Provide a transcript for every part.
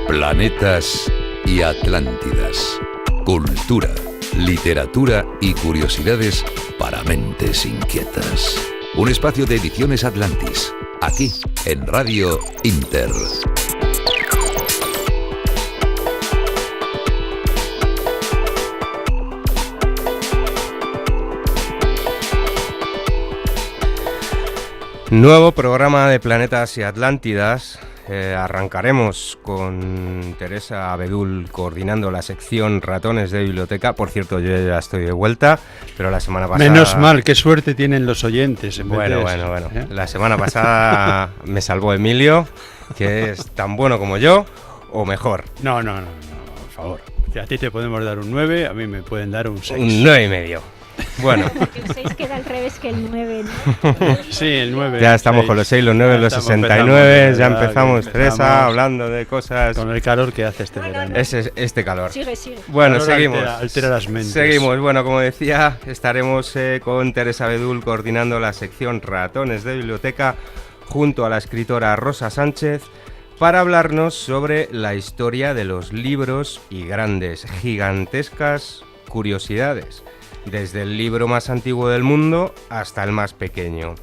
Planetas y Atlántidas. Cultura, literatura y curiosidades para mentes inquietas. Un espacio de Ediciones Atlantis, aquí en Radio Inter. Nuevo programa de Planetas y Atlántidas. Arrancaremos con Teresa Abedul coordinando la sección Ratones de Biblioteca. Por cierto, yo ya estoy de vuelta, pero la semana pasada... Menos mal, qué suerte tienen los oyentes. Bueno. La semana pasada me salvó Emilio, que es tan bueno como yo, o mejor. No, por favor. A ti te podemos dar un 9, a mí me pueden dar un 6. Un 9,5. Bueno. El 6 queda al revés que el 9, ¿no? Sí, el 9. Ya estamos 6. Con los 6, los 9, los 69. Ya empezamos, Teresa, hablando de cosas. Con el calor que hace este verano. Este calor. Sigue. Bueno, calor seguimos. Altera las mentes. Seguimos. Bueno, como decía, estaremos con Teresa Abedul coordinando la sección Ratones de Biblioteca junto a la escritora Rosa Sánchez para hablarnos sobre la historia de los libros y grandes, gigantescas curiosidades. Desde el libro más antiguo del mundo hasta el más pequeño.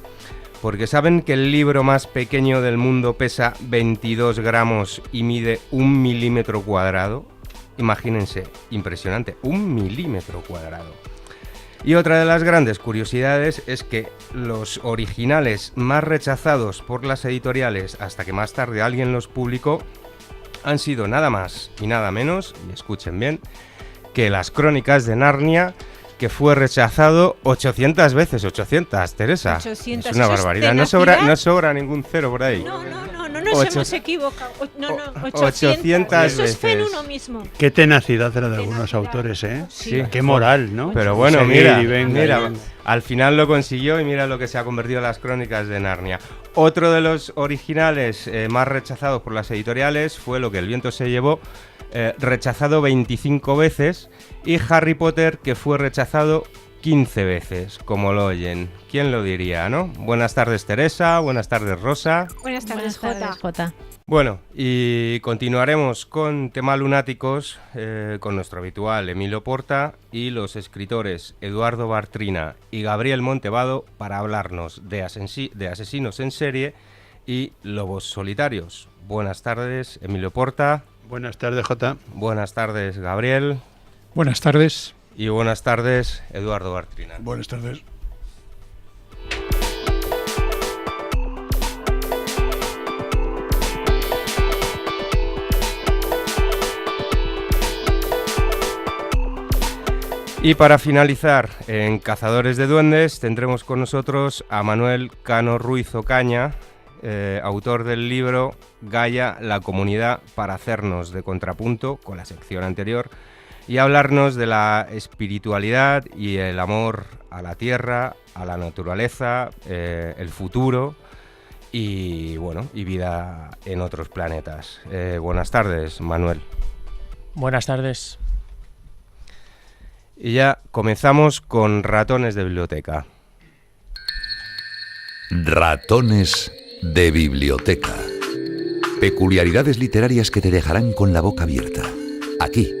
Porque ¿saben que el libro más pequeño del mundo pesa 22 gramos y mide 1 milímetro cuadrado? Imagínense, impresionante, 1 milímetro cuadrado. Y otra de las grandes curiosidades es que los originales más rechazados por las editoriales hasta que más tarde alguien los publicó han sido nada más y nada menos, y escuchen bien, que las Crónicas de Narnia, que fue rechazado 800 veces. 800, Teresa. 800. Es una barbaridad. No sobra ningún cero por ahí. No nos hemos equivocado. 800 veces. Eso es fe en uno mismo. Qué tenacidad era de algunos autores, ¿eh? Sí. Qué moral, ¿no? Pero bueno, Seguir mira, al final lo consiguió y mira lo que se ha convertido en las Crónicas de Narnia. Otro de los originales más rechazados por las editoriales fue Lo que el viento se llevó, rechazado 25 veces, y Harry Potter, que fue rechazado 15 veces, como lo oyen. ¿Quién lo diría, no? Buenas tardes, Teresa. Buenas tardes, Rosa. Buenas tardes, Jota. Bueno, y continuaremos con Tema Lunáticos, con nuestro habitual Emilio Porta y los escritores Eduardo Bartrina y Gabriel Montevado para hablarnos de asesinos en serie y lobos solitarios. Buenas tardes, Emilio Porta. Buenas tardes, Jota. Buenas tardes, Gabriel. Buenas tardes. Y buenas tardes, Eduardo Bartrina. Buenas tardes. Y para finalizar, en Cazadores de Duendes tendremos con nosotros a Manuel Cano Ruiz Ocaña, autor del libro Gaia, la comunidad, para hacernos de contrapunto con la sección anterior y hablarnos de la espiritualidad y el amor a la tierra, a la naturaleza, el futuro y vida en otros planetas. Buenas tardes, Manuel. Buenas tardes. Y ya comenzamos con Ratones de Biblioteca. Ratones de Biblioteca. Peculiaridades literarias que te dejarán con la boca abierta. Aquí,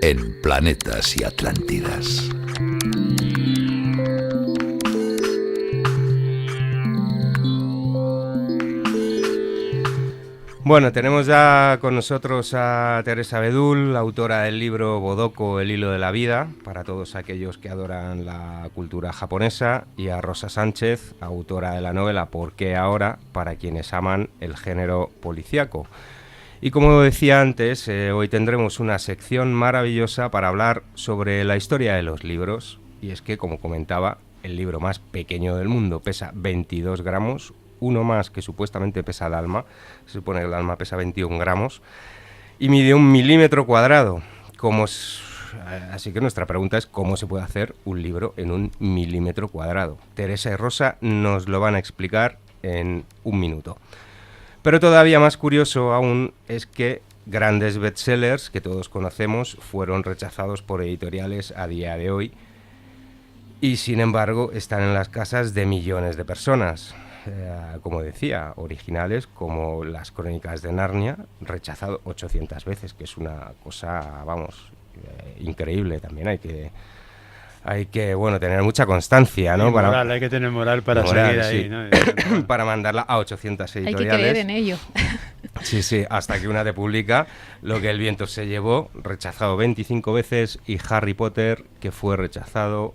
en Planetas y Atlántidas. Bueno, tenemos ya con nosotros a Teresa Abedul, autora del libro Bodoko, el hilo de la vida, para todos aquellos que adoran la cultura japonesa, y a Rosa Sánchez, autora de la novela ¿Por qué ahora?, para quienes aman el género policíaco. Y como decía antes, hoy tendremos una sección maravillosa para hablar sobre la historia de los libros, y es que, como comentaba, el libro más pequeño del mundo pesa 22 gramos, uno más que supuestamente pesa el alma, se supone que el alma pesa 21 gramos, y mide 1 milímetro cuadrado. Así que nuestra pregunta es ¿cómo se puede hacer un libro en 1 milímetro cuadrado? Teresa y Rosa nos lo van a explicar en un minuto. Pero todavía más curioso aún es que grandes bestsellers que todos conocemos fueron rechazados por editoriales a día de hoy y sin embargo están en las casas de millones de personas. como decía, originales como las Crónicas de Narnia, rechazado 800 veces, que es una cosa, vamos, increíble. También hay que bueno, tener mucha constancia, ¿no? Hay que tener moral para seguir ahí, sí. ¿no? Para mandarla a 800 editoriales. Hay que creer en ello. Sí, hasta que una te publica Lo que el viento se llevó, rechazado 25 veces, y Harry Potter, que fue rechazado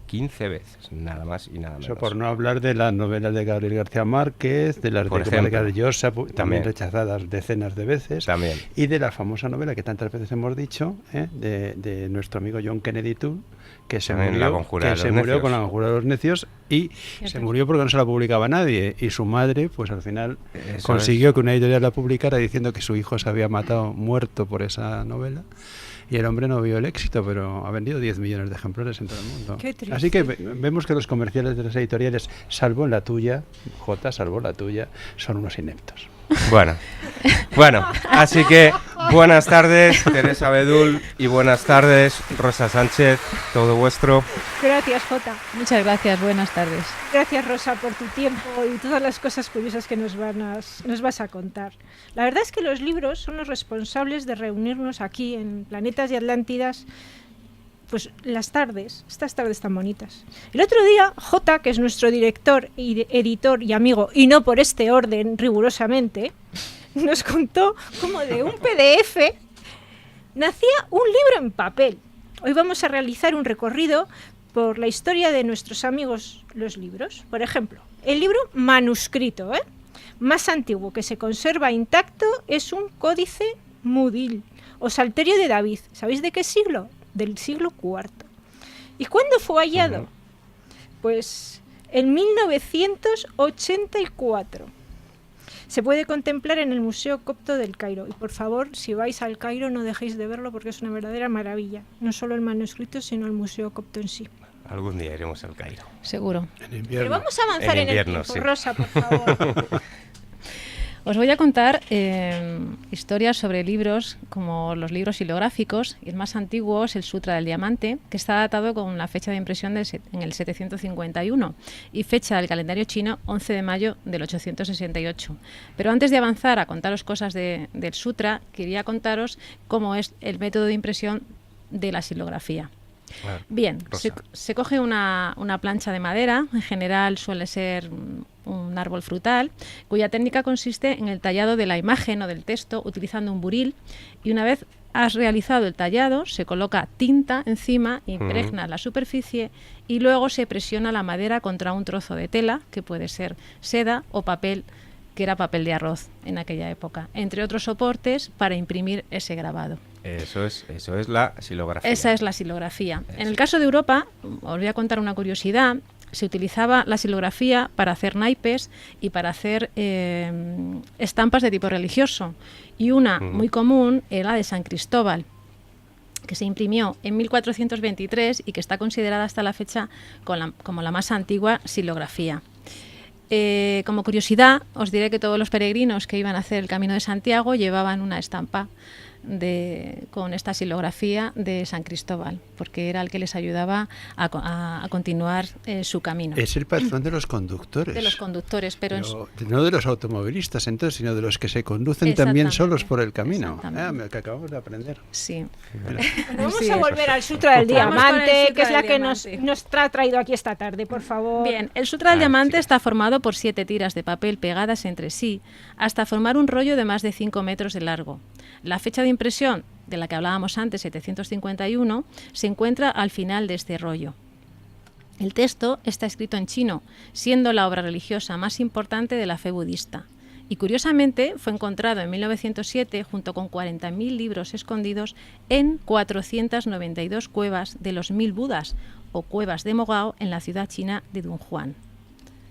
15 veces, nada más y nada menos. Eso por no hablar de las novelas de Gabriel García Márquez, de las Por de ejemplo, Comarca de Llosa, también rechazadas decenas de veces, también. Y de la famosa novela que tantas veces hemos dicho, de nuestro amigo John Kennedy Toole, que se murió con La Conjura de los Necios, y se murió porque no se la publicaba nadie, y su madre, pues al final consiguió que una editorial la publicara diciendo que su hijo se había muerto por esa novela, y el hombre no vio el éxito, pero ha vendido 10 millones de ejemplares en todo el mundo. Así que vemos que los comerciales de las editoriales, salvo la tuya, salvo la tuya, son unos ineptos. Bueno, así que buenas tardes, Teresa Abedul, y buenas tardes, Rosa Sánchez, todo vuestro. Gracias, Jota. Muchas gracias, buenas tardes. Gracias, Rosa, por tu tiempo y todas las cosas curiosas que nos vas a contar. La verdad es que los libros son los responsables de reunirnos aquí en Planetas y Atlántidas, pues estas tardes tan bonitas. El otro día, Jota, que es nuestro director, editor y amigo, y no por este orden rigurosamente, nos contó cómo de un PDF nacía un libro en papel. Hoy vamos a realizar un recorrido por la historia de nuestros amigos los libros. Por ejemplo, el libro manuscrito, más antiguo que se conserva intacto es un códice Mudil o Salterio de David. ¿Sabéis de qué siglo? Del siglo IV. ¿Y cuándo fue hallado? Pues en 1984. Se puede contemplar en el Museo Copto del Cairo. Y por favor, si vais al Cairo, no dejéis de verlo porque es una verdadera maravilla. No solo el manuscrito, sino el Museo Copto en sí. Algún día iremos al Cairo. Seguro. Pero vamos a avanzar en el tiempo, sí. Rosa, por favor. Os voy a contar historias sobre libros como los libros xilográficos, y el más antiguo es el Sutra del Diamante, que está datado con la fecha de impresión en el 751 y fecha del calendario chino 11 de mayo del 868. Pero antes de avanzar a contaros cosas del Sutra, quería contaros cómo es el método de impresión de la xilografía. Bien, se coge una plancha de madera, en general suele ser un árbol frutal, cuya técnica consiste en el tallado de la imagen o del texto utilizando un buril, y una vez has realizado el tallado se coloca tinta encima, impregna la superficie y luego se presiona la madera contra un trozo de tela, que puede ser seda o papel, que era papel de arroz en aquella época, entre otros soportes para imprimir ese grabado. Eso es la xilografía. Esa es la xilografía. En el caso de Europa, os voy a contar una curiosidad, se utilizaba la xilografía para hacer naipes y para hacer estampas de tipo religioso. Y una muy común era la de San Cristóbal, que se imprimió en 1423 y que está considerada hasta la fecha como la más antigua xilografía. Como curiosidad, os diré que todos los peregrinos que iban a hacer el Camino de Santiago llevaban una estampa con esta xilografía de San Cristóbal, porque era el que les ayudaba a continuar su camino. Es el patrón de los conductores. De los conductores, pero no de los automovilistas, entonces, sino de los que se conducen también solos por el camino. Que acabamos de aprender. Sí. Vamos a volver al Sutra del Diamante, que es la que nos ha traído aquí esta tarde, por favor. Bien, el Sutra del Diamante está formado por 7 tiras de papel pegadas entre sí, hasta formar un rollo de más de 5 metros de largo. La fecha de impresión, de la que hablábamos antes, 751, se encuentra al final de este rollo. El texto está escrito en chino, siendo la obra religiosa más importante de la fe budista. Y curiosamente fue encontrado en 1907 junto con 40.000 libros escondidos en 492 cuevas de los 1000 Budas o cuevas de Mogao en la ciudad china de Dunhuan.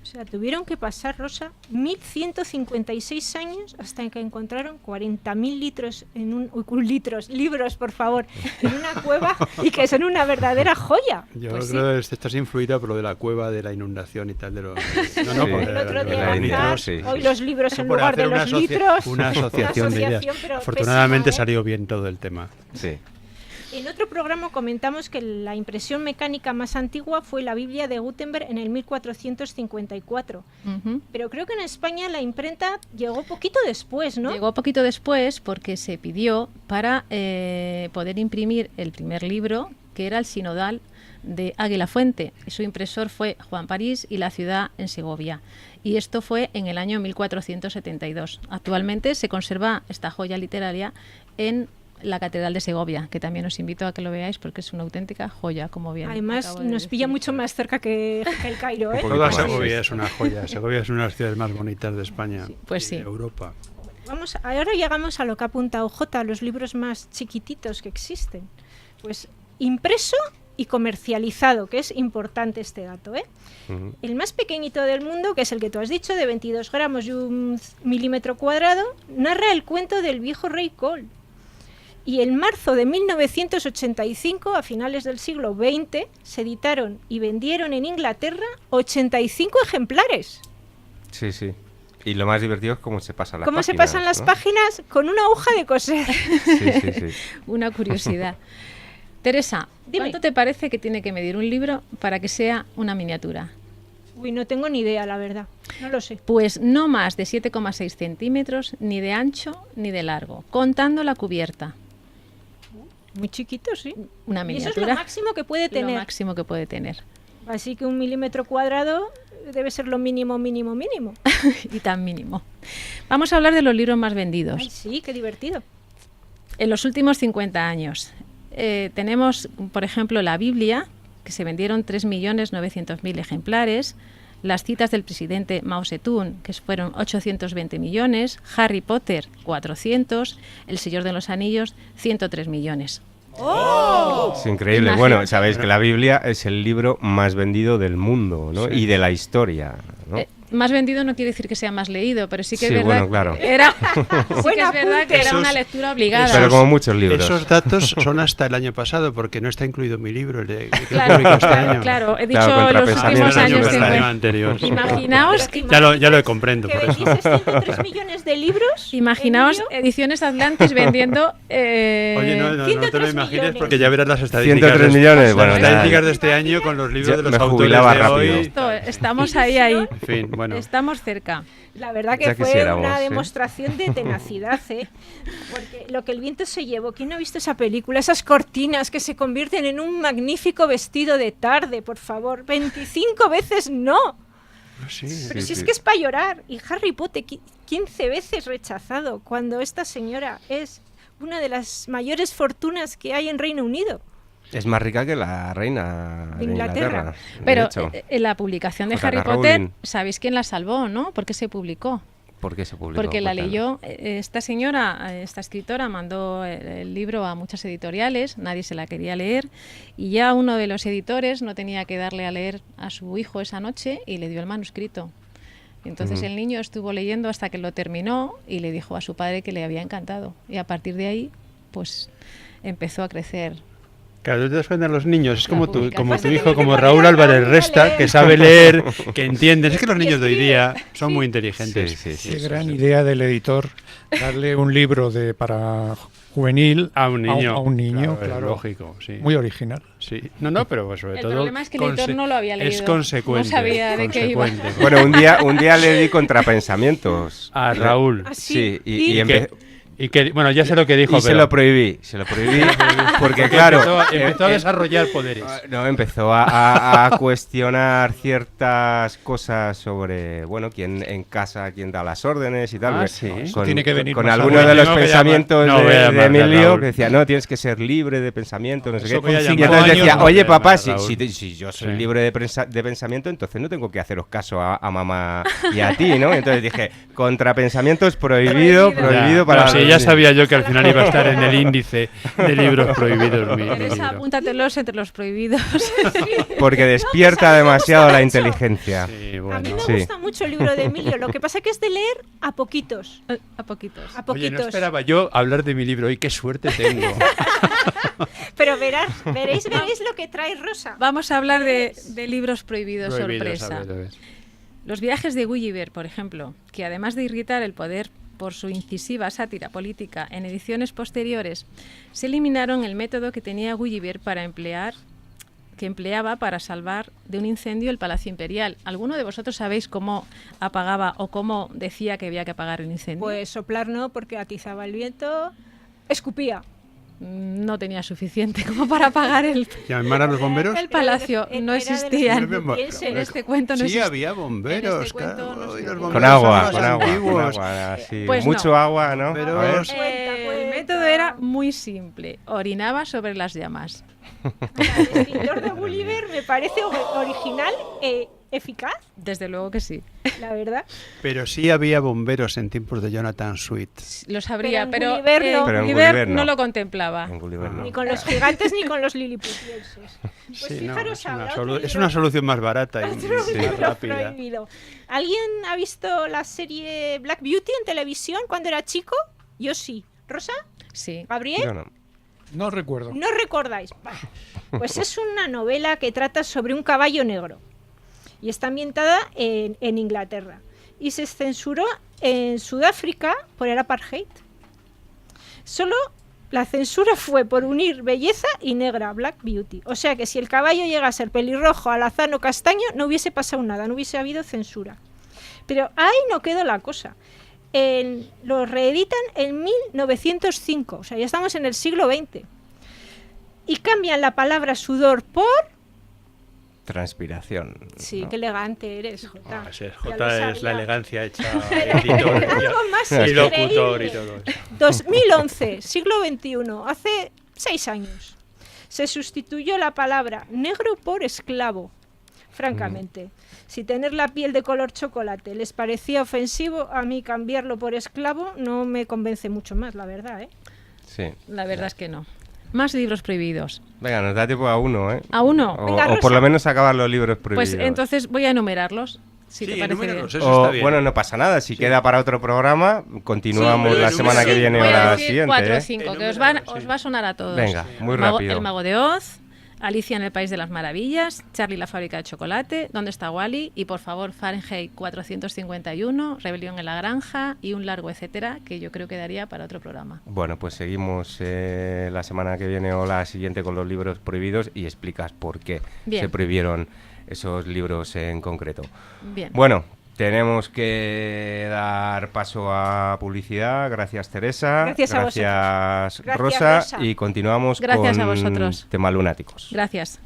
O sea, tuvieron que pasar, Rosa, 1156 años hasta que encontraron 40.000 libros, por favor, en una cueva, y que son una verdadera joya. Yo creo que estás influida por lo de la cueva, de la inundación y tal. El otro día hoy los libros en lugar de los litros. Una asociación de ideas. Afortunadamente salió bien todo el tema. Sí. En otro programa comentamos que la impresión mecánica más antigua fue la Biblia de Gutenberg en el 1454. Pero creo que en España la imprenta llegó poquito después, ¿no? Llegó poquito después porque se pidió para poder imprimir el primer libro, que era el Sinodal de Águila Fuente. Su impresor fue Juan París y la ciudad en Segovia. Y esto fue en el año 1472. Actualmente se conserva esta joya literaria en la Catedral de Segovia, que también os invito a que lo veáis porque es una auténtica joya, como bien. Además, nos pilla mucho más cerca que el Cairo, ¿eh? Toda Segovia es una joya. Segovia es una de las ciudades más bonitas de España, pues sí, de Europa. Ahora llegamos a lo que ha apuntado Jota, los libros más chiquititos que existen. Pues impreso y comercializado, que es importante este dato, ¿eh? El más pequeñito del mundo, que es el que tú has dicho, de 22 gramos y 1 milímetro cuadrado, narra el cuento del viejo rey Cole. Y en marzo de 1985, a finales del siglo XX, se editaron y vendieron en Inglaterra 85 ejemplares. Sí, sí. Y lo más divertido es cómo se pasan las páginas. ¿Cómo se pasan las páginas? Con una hoja de coser. Sí. Una curiosidad. Teresa, ¿cuánto te parece que tiene que medir un libro para que sea una miniatura? Uy, no tengo ni idea, la verdad. No lo sé. Pues no más de 7,6 centímetros, ni de ancho ni de largo, contando la cubierta. Muy chiquito, sí. Una miniatura. Y eso es lo máximo que puede tener. Lo máximo que puede tener. Así que 1 milímetro cuadrado debe ser lo mínimo. Y tan mínimo. Vamos a hablar de los libros más vendidos. Ay, sí, qué divertido. En los últimos 50 años. Tenemos, por ejemplo, la Biblia, que se vendieron 3.900.000 ejemplares. Las citas del presidente Mao Zedong, que fueron 820 millones, Harry Potter, 400, El Señor de los Anillos, 103 millones. ¡Oh! Es increíble. Imagínate. Bueno, sabéis que la Biblia es el libro más vendido del mundo, ¿no? Sí. Y de la historia, ¿no? Más vendido no quiere decir que sea más leído, pero sí que es verdad, bueno, claro. que era una lectura obligada. Pero como muchos libros. Esos datos son hasta el año pasado, porque no está incluido mi libro, el que claro, este año. Claro, he dicho los últimos años el año anterior. Imaginaos que ya lo comprendo. Que vendieses 103 millones de libros. Imaginaos Ediciones Atlantis vendiendo Oye, no te lo imagines, porque ya verás las estadísticas. 103 millones, bueno, las estadísticas de este año con los libros de los autores de hoy. Estamos ahí. En fin, bueno. Estamos cerca. La verdad que fue una demostración de tenacidad, ¿eh? Porque lo que el viento se llevó, ¿quién no ha visto esa película? Esas cortinas que se convierten en un magnífico vestido de tarde, por favor. 25 veces no. Sí, pero si es que es para llorar. Y Harry Potter, 15 veces rechazado, cuando esta señora es una de las mayores fortunas que hay en Reino Unido. Es más rica que la reina de Inglaterra. Pero en la publicación de Harry Potter, ¿sabéis quién la salvó, no? ¿Por qué se publicó? ¿Por qué se publicó? Porque la leyó esta señora, esta escritora, mandó el libro a muchas editoriales, nadie se la quería leer, y ya uno de los editores no tenía que darle a leer a su hijo esa noche y le dio el manuscrito. Entonces el niño estuvo leyendo hasta que lo terminó y le dijo a su padre que le había encantado. Y a partir de ahí, pues empezó a crecer. Claro, tú te das cuenta de los niños, es como tu hijo, como Raúl Álvarez Resta, que sabe leer, que entiende. Es que los niños de hoy día son muy inteligentes. Qué gran idea del editor, darle un libro para juvenil a un niño, claro, lógico, sí. Muy original. Sí, pero sobre todo... El problema es que el editor no lo había leído. Es consecuente. No sabía de qué iba. Bueno, un día le di contrapensamientos. A Raúl. ¿Ah, sí? Y bueno, ya sé lo que dijo, pero... Se lo prohibí, porque claro... Empezó a desarrollar poderes. No, empezó a cuestionar ciertas cosas sobre, quién en casa, quién da las órdenes y tal. Sí. Tiene que venir con algunos de los pensamientos de Emilio, que decía, no, tienes que ser libre de pensamiento, no sé qué. Y entonces decía, oye, papá, si yo soy libre de pensamiento, entonces no tengo que haceros caso a mamá y a ti, ¿no? Entonces dije, contrapensamientos prohibido para... Ya sabía yo que al final iba a estar en el índice de libros prohibidos. Teresa, apúntatelos entre los prohibidos. Porque despierta demasiado la inteligencia. Sí, bueno. A mí me gusta mucho el libro de Emilio, lo que pasa que es de leer a poquitos. Oye, no esperaba yo hablar de mi libro hoy, qué suerte tengo. Pero veréis lo que trae Rosa. Vamos a hablar de libros prohibidos sorpresa. A ver. Los viajes de Gulliver, por ejemplo, que además de irritar el poder por su incisiva sátira política en ediciones posteriores, se eliminaron el método que tenía Gulliver que empleaba para salvar de un incendio el Palacio Imperial. ¿Alguno de vosotros sabéis cómo apagaba o cómo decía que había que apagar el incendio? Pues soplar no, porque atizaba el viento, escupía. No tenía suficiente como para apagar el... ¿Llamar a los bomberos? El palacio no existía. En este cuento no existía. Sí, había bomberos. Con agua, sí. Pues mucho no. Agua, ¿no? El método era muy simple. Orinaba sobre las llamas. El extintor de Gulliver me parece original e eficaz. Desde luego que sí. La verdad. Pero sí había bomberos en tiempos de Jonathan Swift. Los habría, pero Gulliver no lo contemplaba. No. Ni con los gigantes ni con los liliputienses. Pues sí, fijaros es una solución más barata y más rápida. Prohibido. ¿Alguien ha visto la serie Black Beauty en televisión cuando era chico? Yo sí. ¿Rosa? Sí. ¿Gabriel? Yo no. No recuerdo. ¿No recordáis? Pues es una novela que trata sobre un caballo negro y está ambientada en Inglaterra y se censuró en Sudáfrica por el apartheid. Solo la censura fue por unir belleza y negra, Black Beauty. O sea que si el caballo llega a ser pelirrojo, alazán o castaño, no hubiese pasado nada, no hubiese habido censura. Pero ahí no quedó la cosa. Lo reeditan en 1905, o sea, ya estamos en el siglo XX. Y cambian la palabra sudor por... transpiración. Sí, ¿no? Qué elegante eres, Jota. Jota es la elegancia hecha editor algo más y locutor y todo. 2011, siglo XXI, hace 6 años. Se sustituyó la palabra negro por esclavo. Francamente, si tener la piel de color chocolate les parecía ofensivo, a mí cambiarlo por esclavo no me convence mucho más, la verdad, ¿eh? Sí. La verdad es que no. Más libros prohibidos. Venga, nos da tiempo a uno, ¿eh? ¿A uno? O por lo menos acabar los libros prohibidos. Pues entonces voy a enumerarlos. Si te parece bien. Está bien. Bueno, no pasa nada. Si queda para otro programa, continuamos la semana que viene o la siguiente. 4 o 5, que os va a sonar a todos. Venga, muy rápido. El Mago de Oz, Alicia en el País de las Maravillas, Charlie la Fábrica de Chocolate, ¿Dónde está Wally? Y por favor, Fahrenheit 451, Rebelión en la Granja y un largo etcétera, que yo creo que daría para otro programa. Bueno, pues seguimos la semana que viene o la siguiente con los libros prohibidos y explicas por qué se prohibieron esos libros en concreto. Bien. Bueno, tenemos que dar paso a publicidad. Gracias, Teresa. Gracias Rosa. Y continuamos con Temas Lunáticos. Gracias.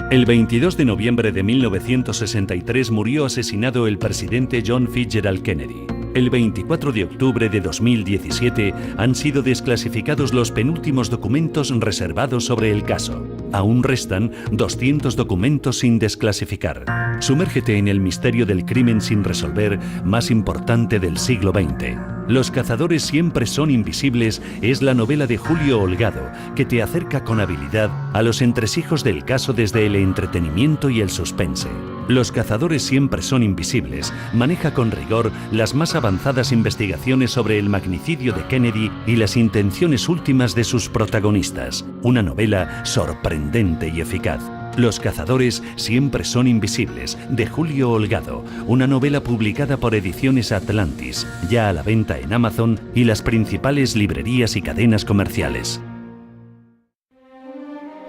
El 22 de noviembre de 1963 murió asesinado el presidente John Fitzgerald Kennedy. El 24 de octubre de 2017 han sido desclasificados los penúltimos documentos reservados sobre el caso. Aún restan 200 documentos sin desclasificar. Sumérgete en el misterio del crimen sin resolver más importante del siglo XX. Los cazadores siempre son invisibles es la novela de Julio Holgado, que te acerca con habilidad a los entresijos del caso desde el entretenimiento y el suspense. Los cazadores siempre son invisibles maneja con rigor las más avanzadas investigaciones sobre el magnicidio de Kennedy y las intenciones últimas de sus protagonistas. Una novela sorprendente y eficaz. Los cazadores siempre son invisibles, de Julio Holgado, una novela publicada por Ediciones Atlantis, ya a la venta en Amazon y las principales librerías y cadenas comerciales.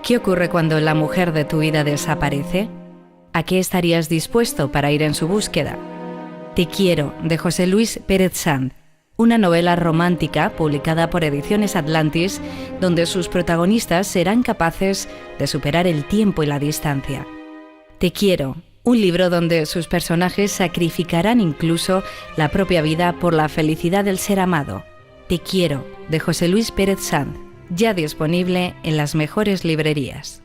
¿Qué ocurre cuando la mujer de tu vida desaparece? ¿A qué estarías dispuesto para ir en su búsqueda? Te quiero, de José Luis Pérez Sand, una novela romántica publicada por Ediciones Atlantis, donde sus protagonistas serán capaces de superar el tiempo y la distancia. Te quiero, un libro donde sus personajes sacrificarán incluso la propia vida por la felicidad del ser amado. Te quiero, de José Luis Pérez Sand, ya disponible en las mejores librerías.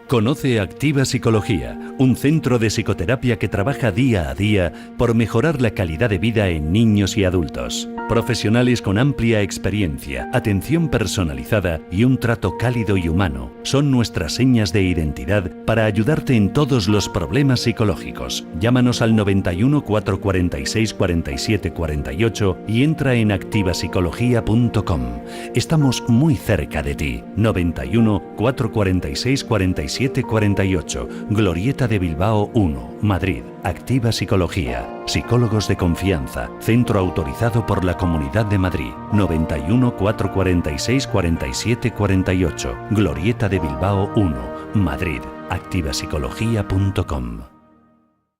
Conoce Activa Psicología, un centro de psicoterapia que trabaja día a día por mejorar la calidad de vida en niños y adultos. Profesionales con amplia experiencia, atención personalizada y un trato cálido y humano son nuestras señas de identidad para ayudarte en todos los problemas psicológicos. Llámanos al 91 446 47 48 y entra en activapsicología.com. Estamos muy cerca de ti. 91 446 47 4748, Glorieta de Bilbao 1, Madrid. Activa Psicología. Psicólogos de confianza. Centro autorizado por la Comunidad de Madrid. 91 446 47 48, Glorieta de Bilbao 1, Madrid. activapsicología.com.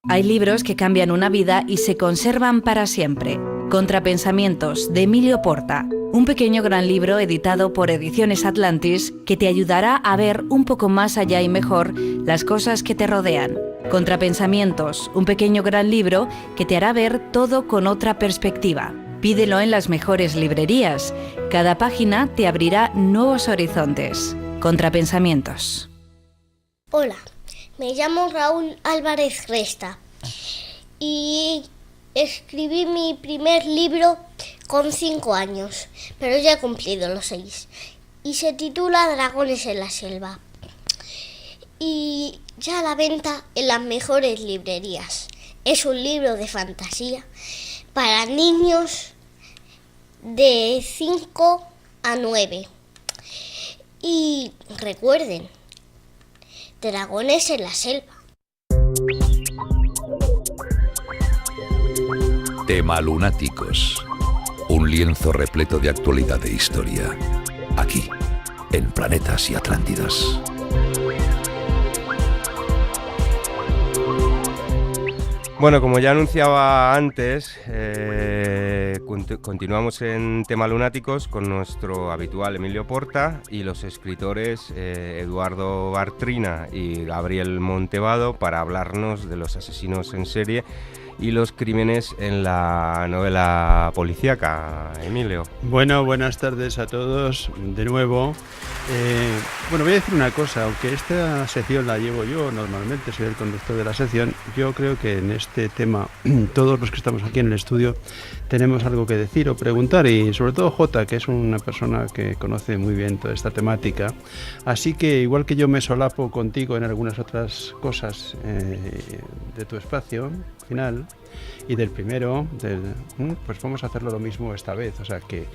Hay libros que cambian una vida y se conservan para siempre. Contrapensamientos, de Emilio Porta. Un pequeño gran libro editado por Ediciones Atlantis que te ayudará a ver un poco más allá y mejor las cosas que te rodean. Contrapensamientos, un pequeño gran libro que te hará ver todo con otra perspectiva. Pídelo en las mejores librerías. Cada página te abrirá nuevos horizontes. Contrapensamientos. Hola, me llamo Raúl Álvarez Resta y escribí mi primer libro con 5 años, pero ya he cumplido los 6 y se titula Dragones en la selva y ya a la venta en las mejores librerías. Es un libro de fantasía para niños de 5 a 9 y recuerden, Dragones en la selva. Tema Lunáticos. Un lienzo repleto de actualidad e historia. Aquí, en Planetas y Atlántidas. Bueno, como ya anunciaba antes, continuamos en Tema Lunáticos con nuestro habitual Emilio Porta y los escritores Eduardo Bartrina y Gabriel Montevado para hablarnos de los asesinos en serie y los crímenes en la novela policíaca. Emilio. Bueno, buenas tardes a todos de nuevo. Bueno, voy a decir una cosa, aunque esta sección la llevo yo normalmente, soy el conductor de la sección, yo creo que en este tema todos los que estamos aquí en el estudio tenemos algo que decir o preguntar, y sobre todo Jota, que es una persona que conoce muy bien toda esta temática, así que igual que yo me solapo contigo en algunas otras cosas de tu espacio final y del primero, pues vamos a hacerlo lo mismo esta vez, o sea que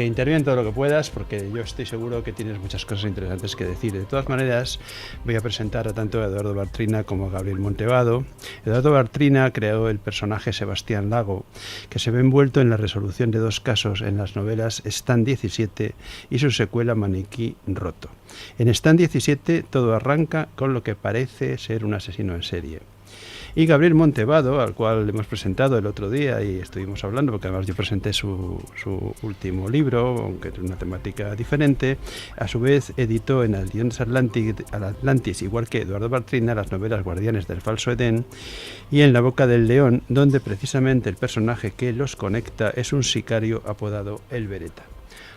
interviene todo lo que puedas, porque yo estoy seguro que tienes muchas cosas interesantes que decir. De todas maneras, voy a presentar a tanto a Eduardo Bartrina como a Gabriel Montevado. Eduardo Bartrina creó el personaje Sebastián Lago, que se ve envuelto en la resolución de 2 casos en las novelas Stand 17 y su secuela Maniquí Roto. En Stand 17 todo arranca con lo que parece ser un asesino en serie. Y Gabriel Montevado, al cual le hemos presentado el otro día y estuvimos hablando, porque además yo presenté su último libro, aunque es una temática diferente, a su vez editó en Ediciones Atlantis, igual que Eduardo Bartrina, las novelas Guardianes del Falso Edén y En la Boca del León, donde precisamente el personaje que los conecta es un sicario apodado El Beretta.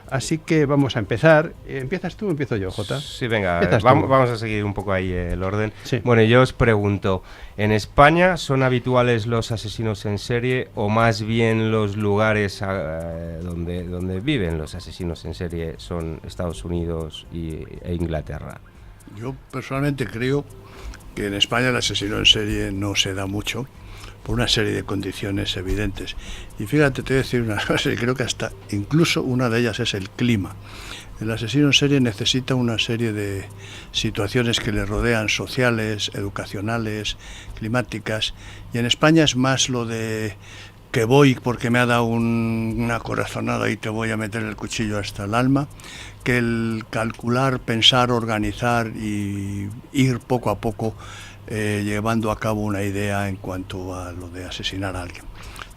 Así que vamos a empezar. ¿Empiezas tú o empiezo yo, Jota? Sí, venga, vamos a seguir un poco ahí el orden. Sí. Bueno, yo os pregunto, ¿en España son habituales los asesinos en serie o más bien los lugares donde viven los asesinos en serie son Estados Unidos e Inglaterra? Yo personalmente creo que en España el asesino en serie no se da mucho, por una serie de condiciones evidentes. Y fíjate, te voy a decir una cosa, y creo que hasta incluso una de ellas es el clima. El asesino en serie necesita una serie de situaciones que le rodean, sociales, educacionales, climáticas, y en España es más lo de que voy porque me ha dado una corazonada y te voy a meter el cuchillo hasta el alma, que el calcular, pensar, organizar y ir poco a poco llevando a cabo una idea en cuanto a lo de asesinar a alguien.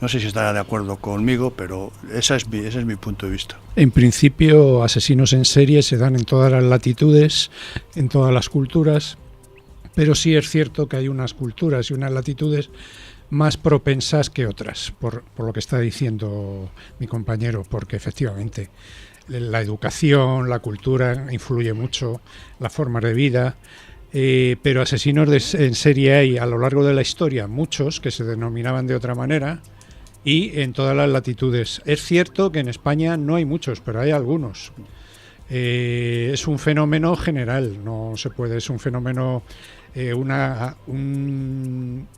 No sé si estará de acuerdo conmigo, pero ese es mi punto de vista. En principio, asesinos en serie se dan en todas las latitudes, en todas las culturas, pero sí es cierto que hay unas culturas y unas latitudes más propensas que otras, por lo que está diciendo mi compañero, porque efectivamente la educación, la cultura influye mucho, la forma de vida. Pero asesinos en serie hay a lo largo de la historia, muchos que se denominaban de otra manera y en todas las latitudes. Es cierto que en España no hay muchos, pero hay algunos. Es un fenómeno general, no se puede, es un fenómeno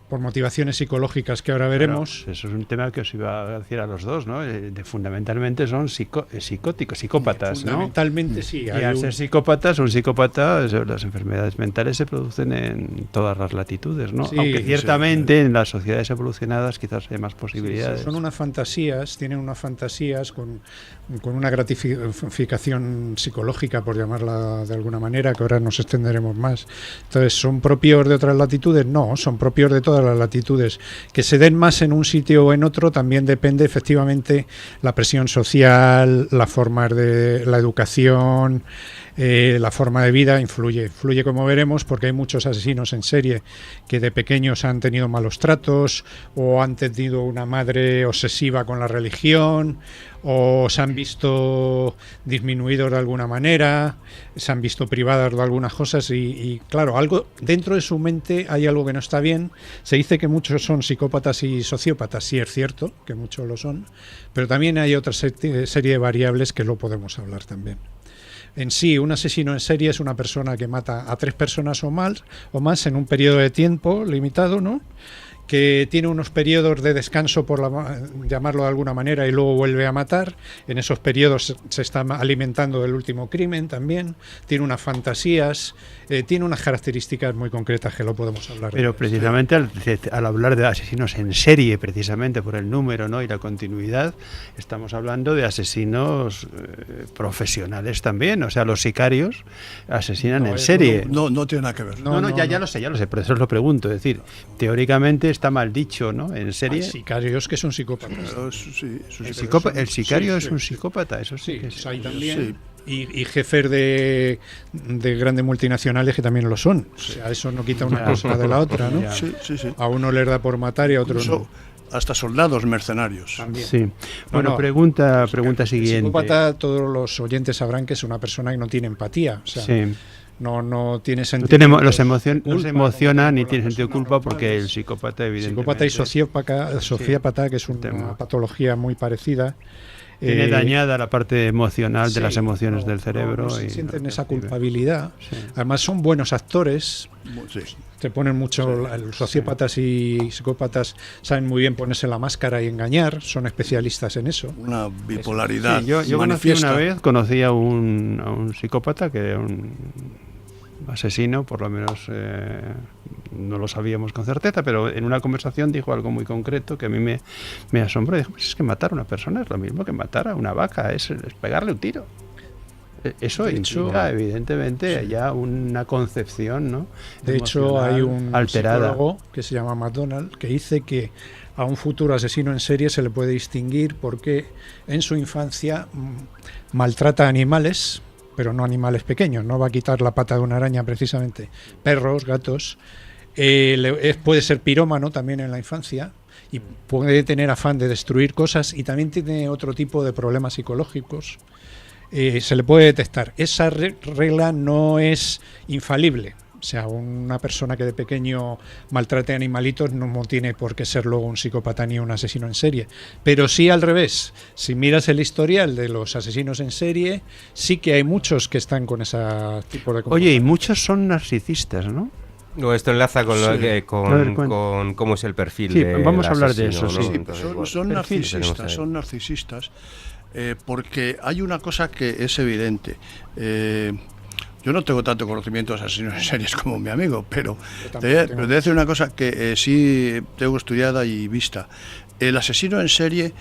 por motivaciones psicológicas que ahora veremos. Bueno, eso es un tema que os iba a decir a los dos, ¿no? Fundamentalmente son psicóticos, psicópatas, fundamentalmente, ¿no? Sí. Y al ser psicópatas, un psicópata, las enfermedades mentales se producen en todas las latitudes, ¿no? Sí, aunque ciertamente en las sociedades evolucionadas quizás hay más posibilidades. Sí, son unas fantasías, tienen unas fantasías con una gratificación psicológica, por llamarla de alguna manera, que ahora nos extenderemos más. Entonces, ¿son propios de otras latitudes? No, son propios de todas las latitudes. Que se den más en un sitio o en otro también depende efectivamente la presión social, la forma de la educación, la forma de vida influye como veremos, porque hay muchos asesinos en serie que de pequeños han tenido malos tratos o han tenido una madre obsesiva con la religión o se han visto disminuidos de alguna manera, se han visto privadas de algunas cosas y claro, algo dentro de su mente hay algo que no está bien. Se dice que muchos son psicópatas y sociópatas, sí es cierto que muchos lo son, pero también hay otra serie de variables que lo podemos hablar también. En sí, un asesino en serie es una persona que mata a 3 personas o más en un periodo de tiempo limitado, ¿no? Que tiene unos periodos de descanso, por llamarlo de alguna manera, y luego vuelve a matar. En esos periodos se está alimentando del último crimen también. Tiene unas fantasías, tiene unas características muy concretas que lo podemos hablar. Pero precisamente al hablar de asesinos en serie, precisamente por el número, ¿no? y la continuidad, estamos hablando de asesinos profesionales también. O sea, los sicarios asesinan en serie. No tiene nada que ver. Ya lo sé, por eso os lo pregunto. Es decir, teóricamente está mal dicho, ¿no? En serie. Sicarios que son psicópatas. El sicario es un psicópata, eso sí. Que hay también. Sí. Y jefes de grandes multinacionales que también lo son. O sea, eso no quita una cosa de la otra, ¿no? Sí. A uno les da por matar y a otro no. Hasta soldados mercenarios. También. Sí. Bueno, pregunta siguiente. El psicópata, todos los oyentes sabrán que es una persona que no tiene empatía. O sea, sí. No tiene sentido. No se emociona ni tiene sentido de culpa porque el psicópata, evidentemente. Psicópata y sociópata, que es una patología muy parecida. Tiene dañada la parte emocional de las emociones del cerebro. Y sienten esa culpabilidad. Sí. Además son buenos actores. Sí. Te ponen mucho, los sociópatas y psicópatas saben muy bien ponerse la máscara y engañar, son especialistas en eso. Una bipolaridad. Sí, yo conocí a un psicópata que era un asesino, por lo menos no lo sabíamos con certeza, pero en una conversación dijo algo muy concreto que a mí me asombró. Dijo, pues es que matar a una persona es lo mismo que matar a una vaca, es pegarle un tiro. Eso implica, evidentemente, ya una concepción, ¿no? De hecho, hay un psicólogo que se llama McDonald que dice que a un futuro asesino en serie se le puede distinguir porque en su infancia maltrata a animales, pero no animales pequeños, no va a quitar la pata de una araña precisamente, perros, gatos. Puede ser pirómano también en la infancia y puede tener afán de destruir cosas y también tiene otro tipo de problemas psicológicos. Se le puede detectar. Esa regla no es infalible. O sea, una persona que de pequeño maltrate animalitos no tiene por qué ser luego un psicópata ni un asesino en serie. Pero sí al revés. Si miras el historial de los asesinos en serie, sí que hay muchos que están con ese tipo de comportamiento. Oye, y muchos son narcisistas, ¿no? No, esto enlaza con, con cómo es el perfil. Sí, vamos a hablar de eso. Sí. Son narcisistas. Porque hay una cosa que es evidente. Yo no tengo tanto conocimiento de asesinos en series como mi amigo, pero te voy a decir una cosa que sí tengo estudiada y vista. El asesino en serie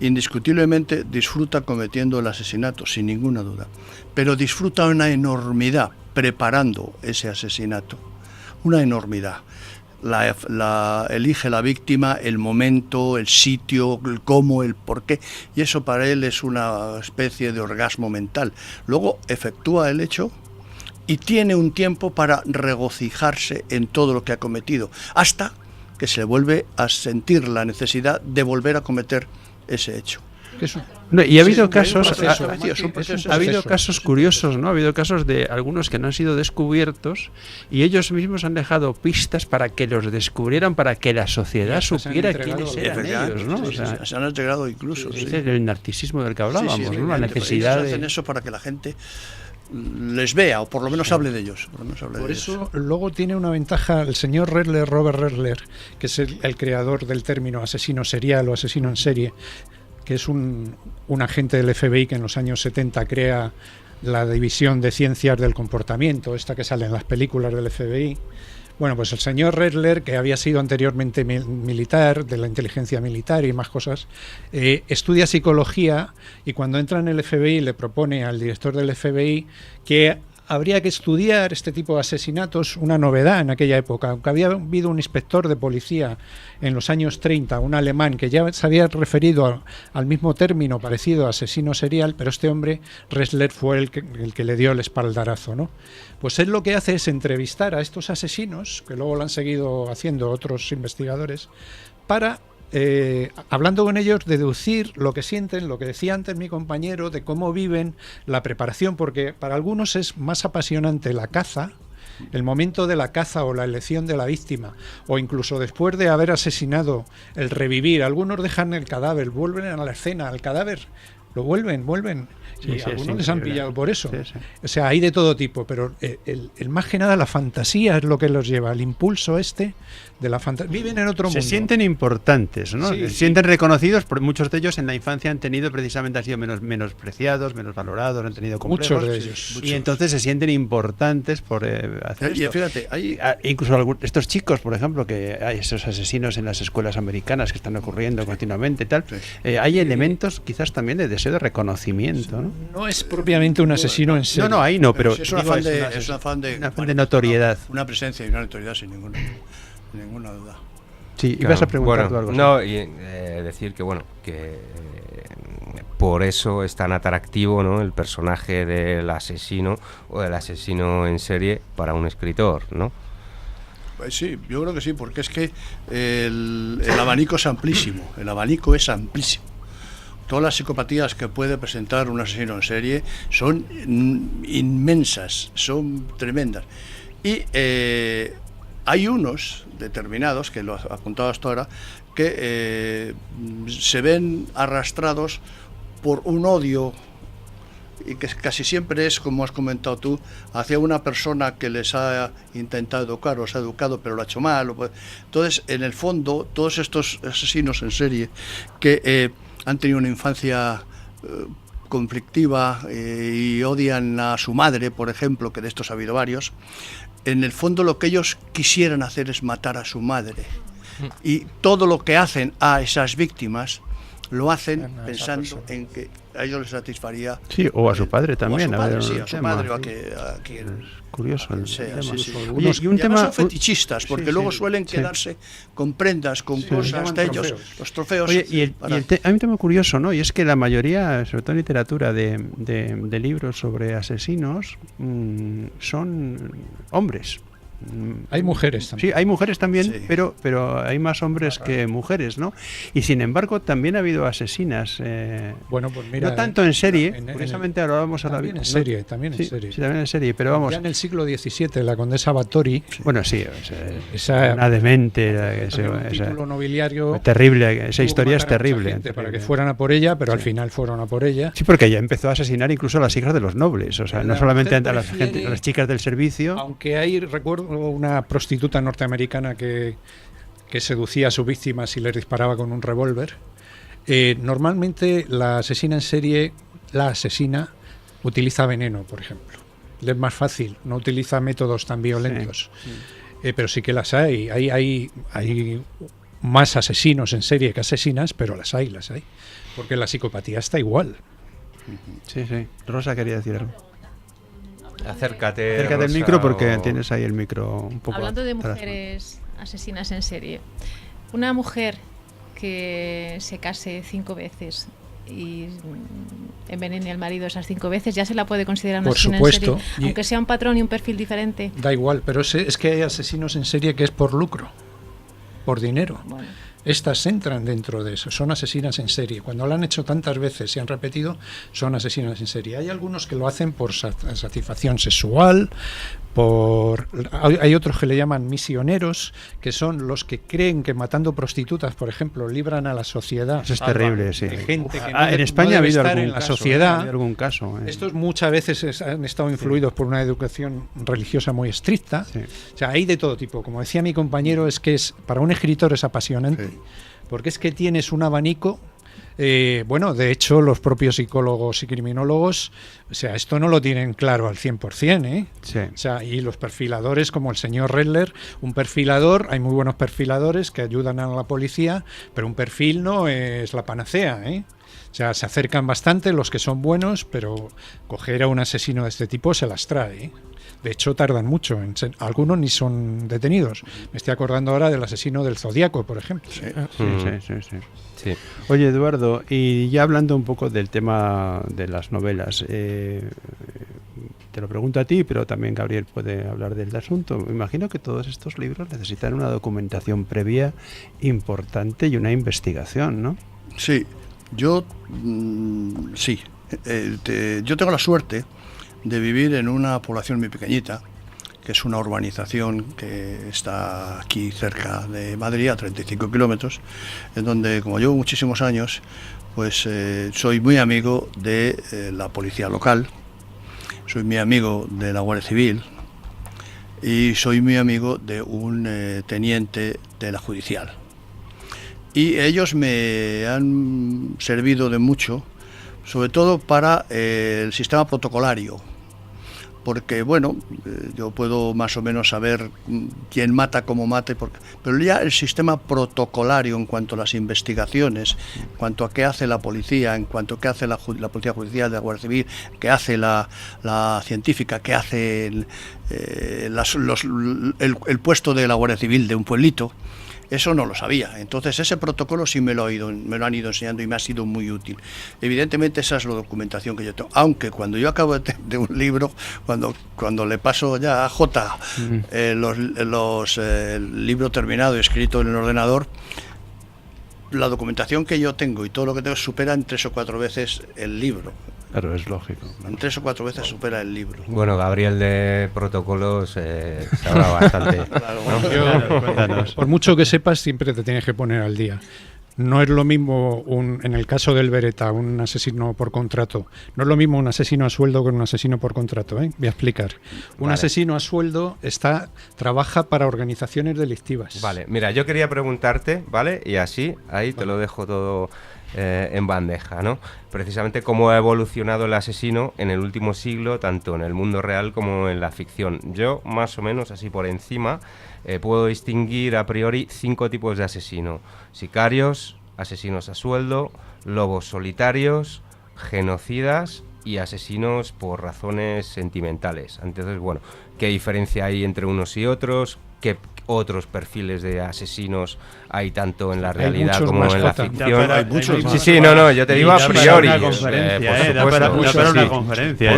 indiscutiblemente disfruta cometiendo el asesinato, sin ninguna duda, pero disfruta una enormidad preparando ese asesinato, una enormidad. Elige la víctima, el momento, el sitio, el cómo, el por qué, y eso para él es una especie de orgasmo mental. Luego efectúa el hecho y tiene un tiempo para regocijarse en todo lo que ha cometido, hasta que se vuelve a sentir la necesidad de volver a cometer ese hecho. No, y ha habido casos, ha habido casos curiosos, ¿no? Ha habido casos de algunos que no han sido descubiertos y ellos mismos han dejado pistas para que los descubrieran, para que la sociedad supiera quiénes eran ellos, ¿no? O sea, se han entregado incluso. Es el narcisismo del que hablábamos, ¿no? La necesidad ellos hacen eso para que la gente les vea, o por lo menos hable de ellos. Por eso luego tiene una ventaja el señor Redler, Robert Redler, que es el creador del término asesino serial o asesino en serie, que es un agente del FBI que en los años 70 crea la división de ciencias del comportamiento, esta que sale en las películas del FBI. Bueno, pues el señor Redler, que había sido anteriormente militar, de la inteligencia militar y más cosas, estudia psicología, y cuando entra en el FBI le propone al director del FBI que habría que estudiar este tipo de asesinatos, una novedad en aquella época, aunque había habido un inspector de policía en los años 30, un alemán, que ya se había referido al mismo término parecido a asesino serial, pero este hombre, Redler, fue el que le dio el espaldarazo, ¿no? Pues él lo que hace es entrevistar a estos asesinos, que luego lo han seguido haciendo otros investigadores, para, hablando con ellos, deducir lo que sienten, lo que decía antes mi compañero, de cómo viven, la preparación, porque para algunos es más apasionante la caza, el momento de la caza o la elección de la víctima, o incluso después de haber asesinado, el revivir. Algunos dejan el cadáver, vuelven a la escena, al cadáver, lo vuelven. Sí, y algunos les han pillado por eso. Sí. O sea, hay de todo tipo, pero el más que nada la fantasía es lo que los lleva, el impulso de la fantasía. Viven en otro mundo. Se sienten importantes, ¿no? Se sienten reconocidos, porque muchos de ellos en la infancia han tenido, precisamente, han sido menospreciados, menos valorados, han tenido complejos. Muchos de ellos. Y entonces se sienten importantes por hacer esto. Y fíjate, hay incluso estos chicos, por ejemplo, que hay esos asesinos en las escuelas americanas que están ocurriendo continuamente y tal, hay elementos quizás también de deseo de reconocimiento, ¿no? No es propiamente un asesino en serie. No, ahí no, pero es un afán de notoriedad. Una presencia y una notoriedad sin ninguna duda. Sí, claro. Ibas a preguntar tú algo. No, y decir que por eso es tan atractivo, ¿no?, el personaje del asesino o del asesino en serie para un escritor, ¿no? Pues sí, yo creo que sí, porque es que el abanico es amplísimo. Todas las psicopatías que puede presentar un asesino en serie son inmensas, son tremendas. Y hay unos determinados, que lo has apuntado hasta ahora, que se ven arrastrados por un odio, y que casi siempre es, como has comentado tú, hacia una persona que les ha intentado educar o se ha educado pero lo ha hecho mal. Entonces, en el fondo, todos estos asesinos en serie que han tenido una infancia conflictiva y odian a su madre, por ejemplo, que de estos ha habido varios, en el fondo lo que ellos quisieran hacer es matar a su madre. Y todo lo que hacen a esas víctimas lo hacen pensando en que a ellos les satisfaría. Sí, o a su padre también. A su padre o a quien. Curioso el sea, tema. Sí. Oye, y un tema son fetichistas, porque luego suelen quedarse con prendas, con cosas de ellos, los trofeos. Oye, hay un tema curioso, ¿no? Y es que la mayoría, sobre todo en literatura, de libros sobre asesinos, son hombres. Hay mujeres también. Sí, hay mujeres también, pero hay más hombres que mujeres, ¿no? Y sin embargo también ha habido asesinas. Bueno, pues mira, no tanto en serie, curiosamente ahora vamos a la también en serie, también en serie. Sí, también en serie, pero vamos. Ya en el siglo XVII, la condesa Báthory. Bueno, sí, una demente, un título nobiliario. Terrible, esa historia es terrible. Para que fueran a por ella, pero al final fueron a por ella. Sí, porque ella empezó a asesinar incluso a las hijas de los nobles, o sea, no solamente a las chicas del servicio. Aunque hay, recuerdo una prostituta norteamericana que seducía a sus víctimas y les disparaba con un revólver. Normalmente la asesina en serie, utiliza veneno, por ejemplo. Es más fácil, no utiliza métodos tan violentos. Pero sí que las hay. Hay más asesinos en serie que asesinas, pero las hay. Porque la psicopatía está igual. Sí. Rosa quería decir algo. Acércate del micro, porque tienes ahí el micro un poco. Hablando de mujeres asesinas en serie, una mujer que se case 5 veces y envenene al marido esas 5 veces, ¿ya se la puede considerar una asesina en serie? Aunque sea un patrón y un perfil diferente. Da igual, pero es que hay asesinos en serie que es por lucro, por dinero. Bueno. Estas entran dentro de eso, son asesinas en serie. Cuando lo han hecho tantas veces y han repetido, son asesinas en serie. Hay algunos que lo hacen por satisfacción sexual, Hay otros que le llaman misioneros, que son los que creen que matando prostitutas, por ejemplo, libran a la sociedad. Eso es terrible, sí. De gente que en España ha habido algún caso, sociedad. Algún caso. Estos muchas veces han estado influidos por una educación religiosa muy estricta. Sí. O sea, hay de todo tipo. Como decía mi compañero, para un escritor es apasionante, porque es que tienes un abanico. De hecho, los propios psicólogos y criminólogos, o sea, esto no lo tienen claro al 100%, ¿eh? Sí. O sea, y los perfiladores, como el señor Redler, un perfilador, hay muy buenos perfiladores que ayudan a la policía, pero un perfil no es la panacea, ¿eh? O sea, se acercan bastante los que son buenos, pero coger a un asesino de este tipo se las trae, ¿eh? De hecho, tardan mucho. Algunos ni son detenidos. Me estoy acordando ahora del asesino del Zodíaco, por ejemplo. Sí. Oye, Eduardo, y ya hablando un poco del tema de las novelas, te lo pregunto a ti, pero también Gabriel puede hablar del asunto. Me imagino que todos estos libros necesitan una documentación previa importante y una investigación, ¿no? Sí, yo tengo la suerte de vivir en una población muy pequeñita, que es una urbanización que está aquí cerca de Madrid, a 35 kilómetros, en donde, como llevo muchísimos años, pues soy muy amigo de la policía local, soy muy amigo de la Guardia Civil y soy muy amigo de un teniente de la judicial. Y ellos me han servido de mucho, sobre todo para el sistema protocolario, porque yo puedo más o menos saber quién mata, cómo mata, pero ya el sistema protocolario en cuanto a las investigaciones, en cuanto a qué hace la policía, en cuanto a qué hace la policía judicial, de la Guardia Civil, qué hace la científica, qué hace el puesto de la Guardia Civil de un pueblito, eso no lo sabía. Entonces ese protocolo sí me lo han ido enseñando y me ha sido muy útil. Evidentemente esa es la documentación que yo tengo. Aunque cuando yo acabo de un libro, cuando le paso ya a Jota el libro terminado y escrito en el ordenador, la documentación que yo tengo y todo lo que tengo supera en 3 o 4 veces el libro. Claro, es lógico. En 3 o 4 veces supera el libro. Bueno, Gabriel de protocolos sabrá bastante. Por mucho que sepas, siempre te tienes que poner al día. No es lo mismo, en el caso del Beretta, un asesino por contrato, no es lo mismo un asesino a sueldo que un asesino por contrato, ¿eh? Voy a explicar. Un asesino a sueldo trabaja para organizaciones delictivas. Vale, mira, yo quería preguntarte, ¿vale? Y así, ahí te lo dejo todo en bandeja, ¿no? Precisamente cómo ha evolucionado el asesino en el último siglo, tanto en el mundo real como en la ficción. Yo, más o menos, así por encima, puedo distinguir a priori 5 tipos de asesino: sicarios, asesinos a sueldo, lobos solitarios, genocidas y asesinos por razones sentimentales. Entonces, bueno, ¿qué diferencia hay entre unos y otros? ¿Qué otros perfiles de asesinos hay tanto en la realidad como en la ficción? Hay muchos más. Sí, yo te digo a priori. Por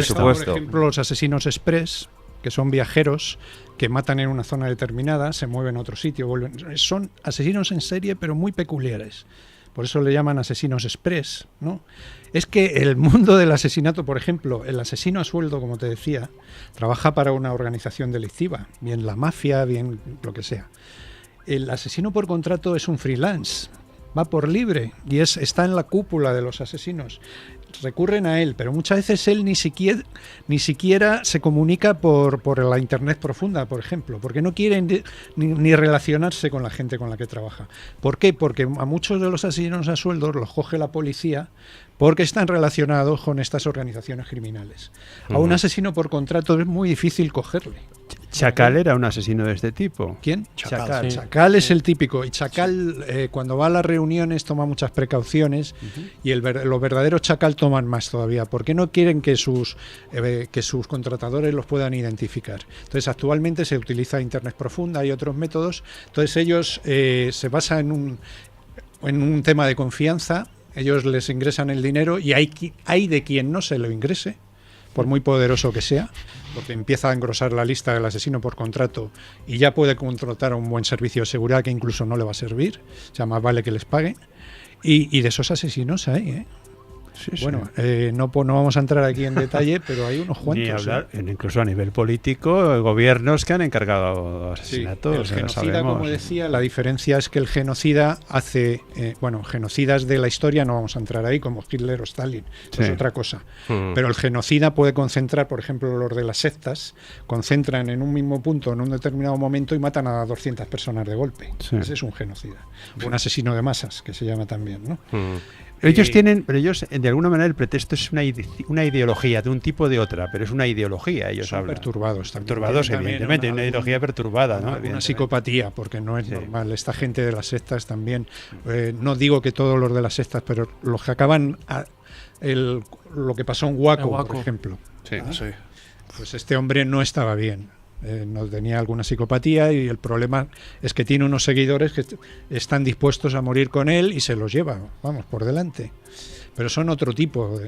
supuesto. Por ejemplo, los asesinos express, que son viajeros que matan en una zona determinada, se mueven a otro sitio, son asesinos en serie, pero muy peculiares. Por eso le llaman asesinos express, ¿no? Es que el mundo del asesinato, por ejemplo, el asesino a sueldo, como te decía, trabaja para una organización delictiva, bien la mafia, bien lo que sea. El asesino por contrato es un freelance, va por libre y está en la cúpula de los asesinos. Recurren a él, pero muchas veces él ni siquiera se comunica por la internet profunda, por ejemplo, porque no quiere ni relacionarse con la gente con la que trabaja. ¿Por qué? Porque a muchos de los asesinos a sueldo los coge la policía porque están relacionados con estas organizaciones criminales. A un asesino por contrato es muy difícil cogerle. Chacal era un asesino de este tipo. ¿Quién? Chacal. Sí. Chacal es el típico. Y Chacal, cuando va a las reuniones, toma muchas precauciones y los verdaderos Chacal toman más todavía, porque no quieren que sus contratadores los puedan identificar. Entonces, actualmente se utiliza Internet profunda y otros métodos. Entonces, ellos se basan en un tema de confianza. Ellos les ingresan el dinero y hay de quien no se lo ingrese, por muy poderoso que sea, porque empieza a engrosar la lista del asesino por contrato y ya puede contratar a un buen servicio de seguridad que incluso no le va a servir, o sea, más vale que les paguen. Y de esos asesinos hay, ¿eh? Bueno, no vamos a entrar aquí en detalle, pero hay unos cuantos. Ni hablar, incluso a nivel político, gobiernos que han encargado asesinatos. El genocida, como decía, la diferencia es que el genocida hace, genocidas de la historia, no vamos a entrar ahí, como Hitler o Stalin, es otra cosa. Pero el genocida puede concentrar, por ejemplo, los de las sectas, concentran en un mismo punto, en un determinado momento, y matan a 200 personas de golpe. Ese es un genocida. Un asesino de masas, que se llama también, ¿no? Ellos tienen, pero ellos, de alguna manera, el pretexto es una ideología de un tipo o de otra, pero es una ideología, ellos son hablan. Perturbados, Evidentemente, una ideología perturbada, ¿no? Una psicopatía, porque no es normal. Esta gente de las sectas también, no digo que todos los de las sectas, pero los que acaban, lo que pasó en Waco, por ejemplo. Pues este hombre no estaba bien. No tenía alguna psicopatía y el problema es que tiene unos seguidores que están dispuestos a morir con él y se los lleva, vamos, por delante. Pero son otro tipo,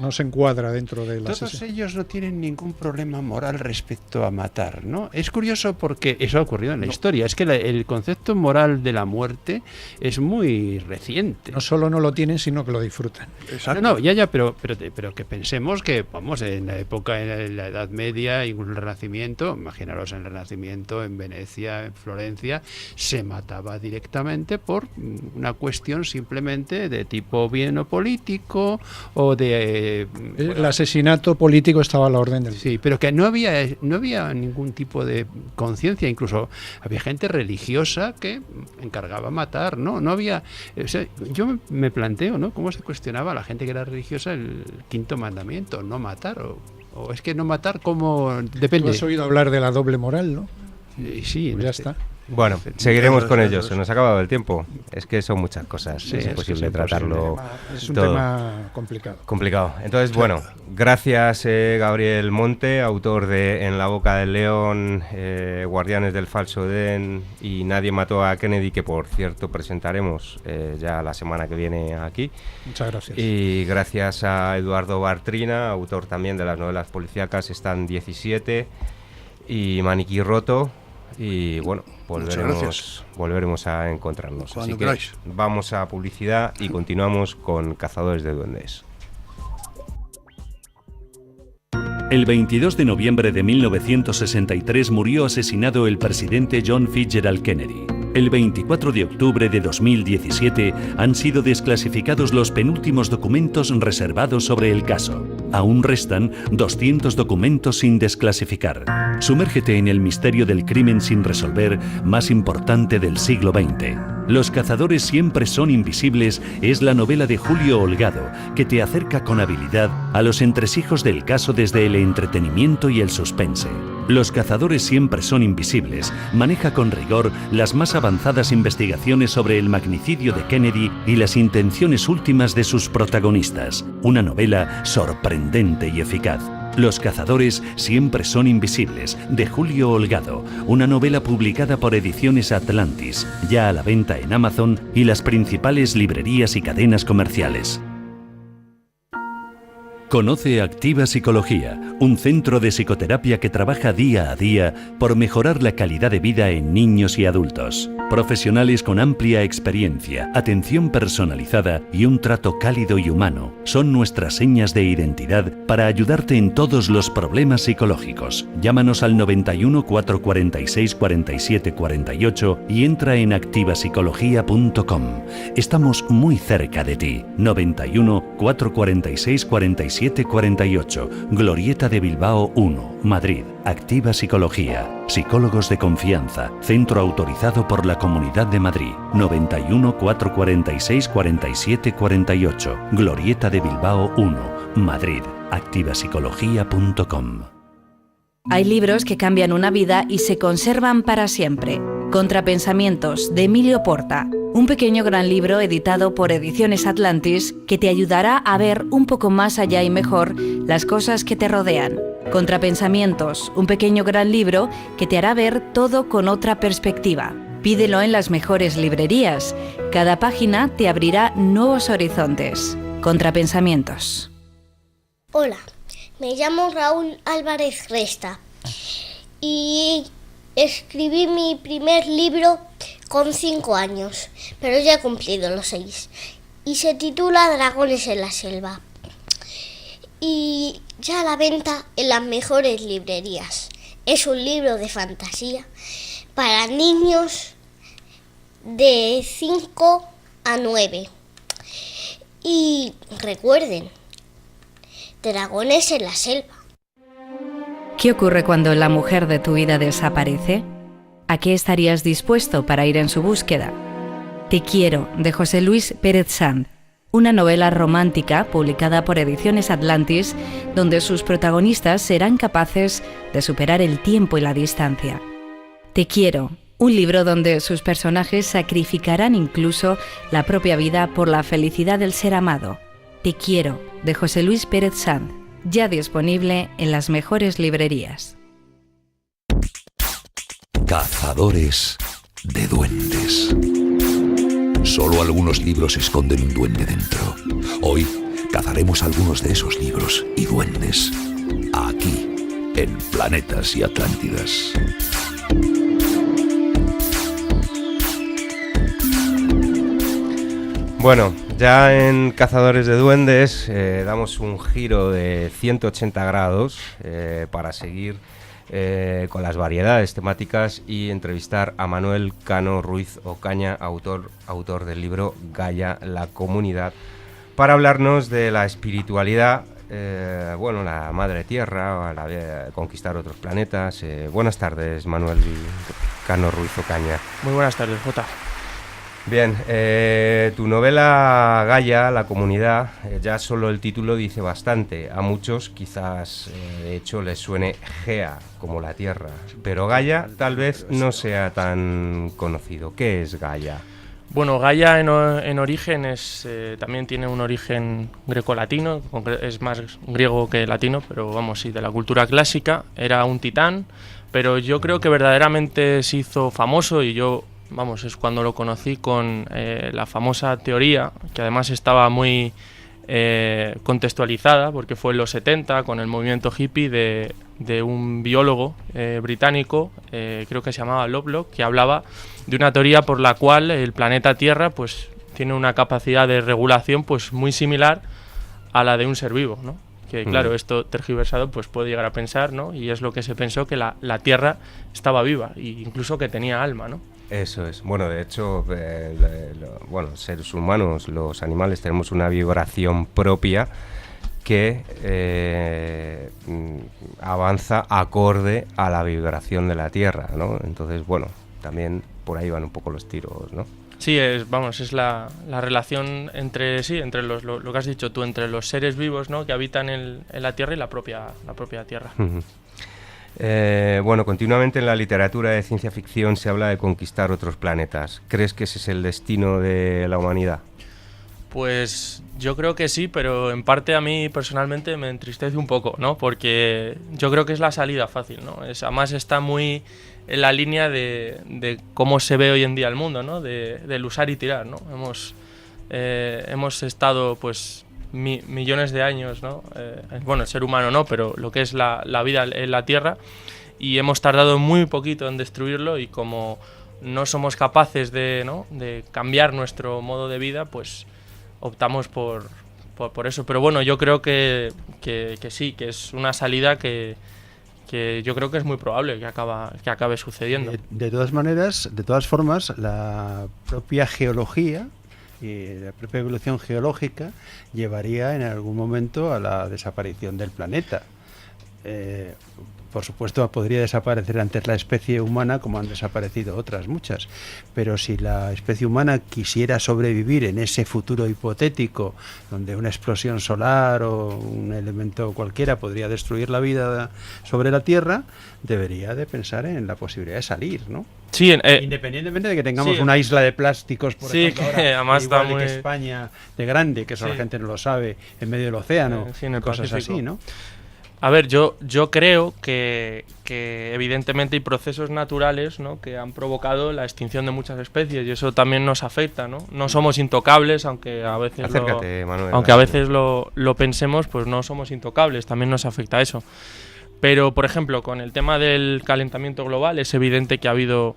no se encuadra dentro de las... Todos ellos no tienen ningún problema moral respecto a matar, ¿no? Es curioso porque eso ha ocurrido en la historia. Es que el concepto moral de la muerte es muy reciente. No solo no lo tienen, sino que lo disfrutan. Exacto. Pero que pensemos que, vamos, en la época, en la Edad Media y en el Renacimiento, imaginaros en el Renacimiento, en Venecia, en Florencia, se mataba directamente por una cuestión simplemente de tipo bien o político, o de el asesinato político estaba a la orden del día. Sí, pero que no había ningún tipo de conciencia. Incluso había gente religiosa que encargaba matar, ¿no? No había, o sea, yo me planteo, ¿no?, cómo se cuestionaba a la gente que era religiosa el quinto mandamiento, no matar, o es que no matar, como depende. Tú has oído hablar de la doble moral, ¿no? Sí, pues ya está. Bueno, seguiremos con ellos. Se nos ha acabado el tiempo. Es que son muchas cosas. Es imposible tratarlo. Es un tema complicado. Entonces, bueno, gracias Gabriel Monte, autor de En la boca del león, Guardianes del falso Edén y Nadie mató a Kennedy, que por cierto presentaremos ya la semana que viene aquí. Muchas gracias. Y gracias a Eduardo Bartrina, autor también de las novelas policíacas Están 17 y Maniquí Roto. Y bueno, volveremos a encontrarnos. Cuando así que queráis. Vamos a publicidad y continuamos con Cazadores de Duendes. El 22 de noviembre de 1963 murió asesinado el presidente John Fitzgerald Kennedy. El 24 de octubre de 2017 han sido desclasificados los penúltimos documentos reservados sobre el caso. Aún restan 200 documentos sin desclasificar. Sumérgete en el misterio del crimen sin resolver más importante del siglo XX. Los cazadores siempre son invisibles es la novela de Julio Holgado, que te acerca con habilidad a los entresijos del caso desde el entretenimiento y el suspense. Los cazadores siempre son invisibles maneja con rigor las más avanzadas investigaciones sobre el magnicidio de Kennedy y las intenciones últimas de sus protagonistas. Una novela sorprendente y eficaz. Los cazadores siempre son invisibles, de Julio Holgado, una novela publicada por Ediciones Atlantis, ya a la venta en Amazon y las principales librerías y cadenas comerciales. Conoce Activa Psicología, un centro de psicoterapia que trabaja día a día por mejorar la calidad de vida en niños y adultos. Profesionales con amplia experiencia, atención personalizada y un trato cálido y humano son nuestras señas de identidad para ayudarte en todos los problemas psicológicos. Llámanos al 91 446 47 48 y entra en activapsicología.com. Estamos muy cerca de ti. 91 446 47 48, Glorieta de Bilbao 1, Madrid. Activa Psicología. Psicólogos de confianza. Centro autorizado por la Comunidad de Madrid. 91 446 47 48, Glorieta de Bilbao 1, Madrid. activapsicología.com. Hay libros que cambian una vida y se conservan para siempre. Contrapensamientos, de Emilio Porta. Un pequeño gran libro editado por Ediciones Atlantis que te ayudará a ver un poco más allá y mejor las cosas que te rodean. Contrapensamientos, un pequeño gran libro que te hará ver todo con otra perspectiva. Pídelo en las mejores librerías. Cada página te abrirá nuevos horizontes. Contrapensamientos. Hola, me llamo Raúl Álvarez Resta y escribí mi primer libro con 5 años, pero ya he cumplido los 6, y se titula Dragones en la selva. y ya a la venta en las mejores librerías. Es un libro de fantasía para niños de 5 a 9. Y recuerden, dragones en la selva. ¿Qué ocurre cuando la mujer de tu vida desaparece? ¿A qué estarías dispuesto para ir en su búsqueda? Te quiero, de José Luis Pérez Sand, una novela romántica publicada por Ediciones Atlantis, donde sus protagonistas serán capaces de superar el tiempo y la distancia. Te quiero, un libro donde sus personajes sacrificarán incluso la propia vida por la felicidad del ser amado. Te quiero, de José Luis Pérez Sand, ya disponible en las mejores librerías. Cazadores de duendes. Solo algunos libros esconden un duende dentro. Hoy cazaremos algunos de esos libros y duendes aquí, en Planetas y Atlántidas. Bueno, ya en Cazadores de Duendes damos un giro de 180 grados para seguir con las variedades temáticas y entrevistar a Manuel Cano Ruiz Ocaña, autor del libro Gaia, la comunidad, para hablarnos de la espiritualidad, la madre tierra, conquistar otros planetas. Buenas tardes, Manuel Cano Ruiz Ocaña. Muy buenas tardes, Jota. Bien, tu novela Gaia, la comunidad, ya solo el título dice bastante. A muchos quizás, de hecho, les suene Gea, como la Tierra, pero Gaia tal vez no sea tan conocido. ¿Qué es Gaia? Bueno, Gaia en origen también tiene un origen grecolatino, es más griego que latino, pero vamos, sí, de la cultura clásica. Era un titán, pero yo creo que verdaderamente se hizo famoso y es cuando lo conocí con la famosa teoría, que además estaba muy contextualizada, porque fue en los 70, con el movimiento hippie de un biólogo británico, creo que se llamaba Lovelock, que hablaba de una teoría por la cual el planeta Tierra pues tiene una capacidad de regulación pues muy similar a la de un ser vivo, ¿no? Que claro, esto tergiversado pues puede llegar a pensar, ¿no? Y es lo que se pensó, que la Tierra estaba viva, e incluso que tenía alma, ¿no? Eso es. Bueno, de hecho, seres humanos, los animales, tenemos una vibración propia que avanza acorde a la vibración de la Tierra, ¿no? Entonces, bueno, también por ahí van un poco los tiros, ¿no? Sí, es la relación entre lo que has dicho tú, entre los seres vivos, ¿no?, que habitan en la Tierra y la propia Tierra. Uh-huh. Continuamente en la literatura de ciencia ficción se habla de conquistar otros planetas. ¿Crees que ese es el destino de la humanidad? Pues yo creo que sí, pero en parte a mí personalmente me entristece un poco, ¿no? Porque yo creo que es la salida fácil, ¿no? Además está muy en la línea de cómo se ve hoy en día el mundo, ¿no? Del usar y tirar, ¿no? Hemos estado pues millones de años, ¿no? El ser humano no, pero lo que es la vida en la Tierra, y hemos tardado muy poquito en destruirlo, y como no somos capaces de cambiar nuestro modo de vida, pues optamos por eso. Pero bueno, yo creo que sí, que es una salida que yo creo que es muy probable que acabe sucediendo. De todas formas, la propia geología y la propia evolución geológica llevaría en algún momento a la desaparición del planeta. Por supuesto, podría desaparecer antes la especie humana, como han desaparecido otras muchas, pero si la especie humana quisiera sobrevivir en ese futuro hipotético donde una explosión solar o un elemento cualquiera podría destruir la vida sobre la Tierra, debería de pensar en la posibilidad de salir, ¿no? Sí, independientemente de que tengamos una isla de plásticos, por ejemplo, que además igual está que España de grande, que eso la gente no lo sabe, en medio del océano, en el cosas Pacífico. Así, ¿no? A ver, yo creo que evidentemente hay procesos naturales, ¿no?, que han provocado la extinción de muchas especies, y eso también nos afecta, ¿no? No somos intocables, aunque a veces lo pensemos, pues no somos intocables, también nos afecta eso. Pero, por ejemplo, con el tema del calentamiento global es evidente que ha habido